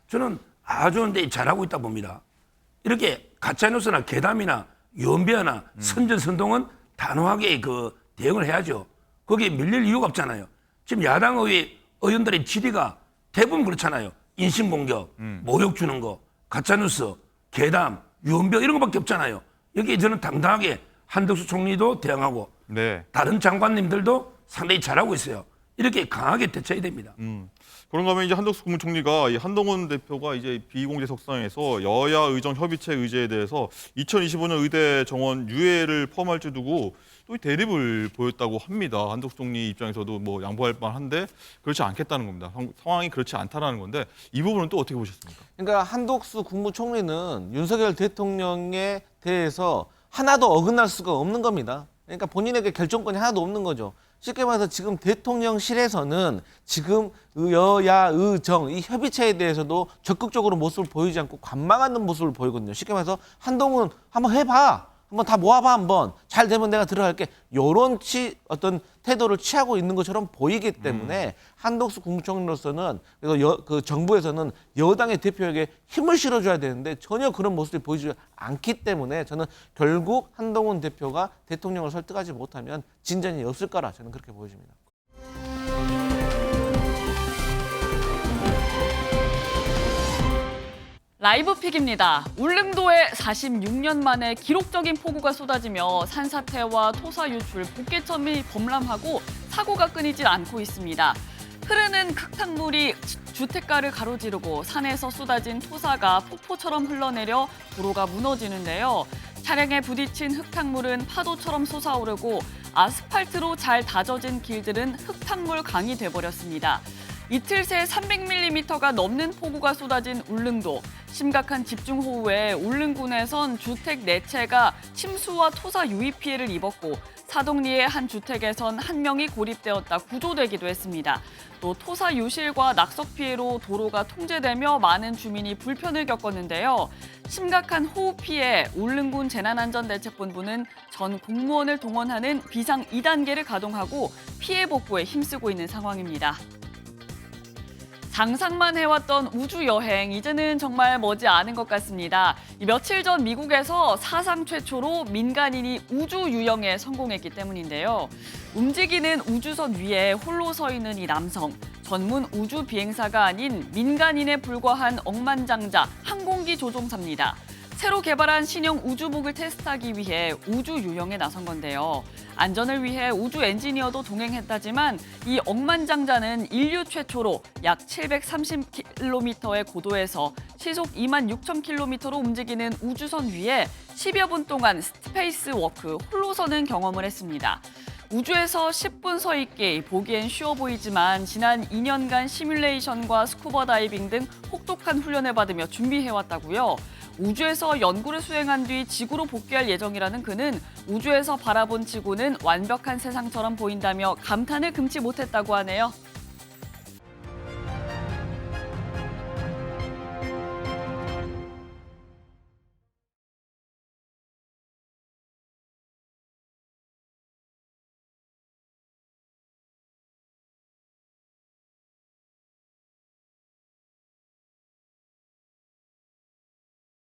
저는 아주 근데 잘하고 있다 봅니다. 이렇게 가짜뉴스나 괴담이나 연배나 선전선동은 단호하게 그 대응을 해야죠. 거기에 밀릴 이유가 없잖아요. 지금 야당 의원들의 질의가 대부분 그렇잖아요. 인신공격, 모욕 주는 거, 가짜뉴스, 괴담, 유언병 이런 거밖에 없잖아요. 여기에 저는 당당하게 한덕수 총리도 대응하고 네. 다른 장관님들도 상당히 잘하고 있어요. 이렇게 강하게 대처해야 됩니다. 그런가 하면 이제 한덕수 국무총리가 이 한동훈 대표가 이제 비공개석상에서 여야 의정 협의체 의제에 대해서 2025년 의대 정원 유예를 포함할지 두고 또 대립을 보였다고 합니다. 한덕수 총리 입장에서도 뭐 양보할 만한데 그렇지 않겠다는 겁니다. 상황이 그렇지 않다라는 건데 이 부분은 또 어떻게 보셨습니까? 그러니까 한덕수 국무총리는 윤석열 대통령에 대해서 하나도 어긋날 수가 없는 겁니다. 그러니까 본인에게 결정권이 하나도 없는 거죠. 쉽게 말해서 지금 대통령실에서는 지금 여야 의정 이 협의체에 대해서도 적극적으로 모습을 보이지 않고 관망하는 모습을 보이거든요. 쉽게 말해서 한동훈 한번 해봐. 한번 다 모아봐 한번. 잘 되면 내가 들어갈게. 이런 어떤 태도를 취하고 있는 것처럼 보이기 때문에 한덕수 국무총리로서는 그래서 그 정부에서는 여당의 대표에게 힘을 실어줘야 되는데 전혀 그런 모습이 보이지 않기 때문에 저는 결국 한동훈 대표가 대통령을 설득하지 못하면 진전이 없을 거라 저는 그렇게 보여집니다. 라이브 픽입니다. 울릉도에 46년 만에 기록적인 폭우가 쏟아지며 산사태와 토사 유출, 복개점이 범람하고 사고가 끊이질 않고 있습니다. 흐르는 흙탕물이 주택가를 가로지르고 산에서 쏟아진 토사가 폭포처럼 흘러내려 도로가 무너지는데요. 차량에 부딪힌 흙탕물은 파도처럼 솟아오르고 아스팔트로 잘 다져진 길들은 흙탕물 강이 돼버렸습니다. 이틀 새 300mm가 넘는 폭우가 쏟아진 울릉도. 심각한 집중호우에 울릉군에선 주택 4채가 침수와 토사 유의 피해를 입었고 사동리의 한 주택에선 한 명이 고립되었다 구조되기도 했습니다. 또 토사 유실과 낙석 피해로 도로가 통제되며 많은 주민이 불편을 겪었는데요. 심각한 호우 피해 울릉군 재난안전대책본부는 전 공무원을 동원하는 비상 2단계를 가동하고 피해 복구에 힘쓰고 있는 상황입니다. 상상만 해왔던 우주 여행, 이제는 정말 머지 않은 것 같습니다. 며칠 전 미국에서 사상 최초로 민간인이 우주 유영에 성공했기 때문인데요. 움직이는 우주선 위에 홀로 서 있는 이 남성, 전문 우주 비행사가 아닌 민간인에 불과한 억만장자 항공기 조종사입니다. 새로 개발한 신형 우주복을 테스트하기 위해 우주 유영에 나선 건데요. 안전을 위해 우주 엔지니어도 동행했다지만 이 억만장자는 인류 최초로 약 730km의 고도에서 시속 26,000km로 움직이는 우주선 위에 10여 분 동안 스페이스 워크 홀로 서는 경험을 했습니다. 우주에서 10분 서 있기 보기엔 쉬워 보이지만 지난 2년간 시뮬레이션과 스쿠버 다이빙 등 혹독한 훈련을 받으며 준비해왔다고요. 우주에서 연구를 수행한 뒤 지구로 복귀할 예정이라는 그는 우주에서 바라본 지구는 완벽한 세상처럼 보인다며 감탄을 금치 못했다고 하네요.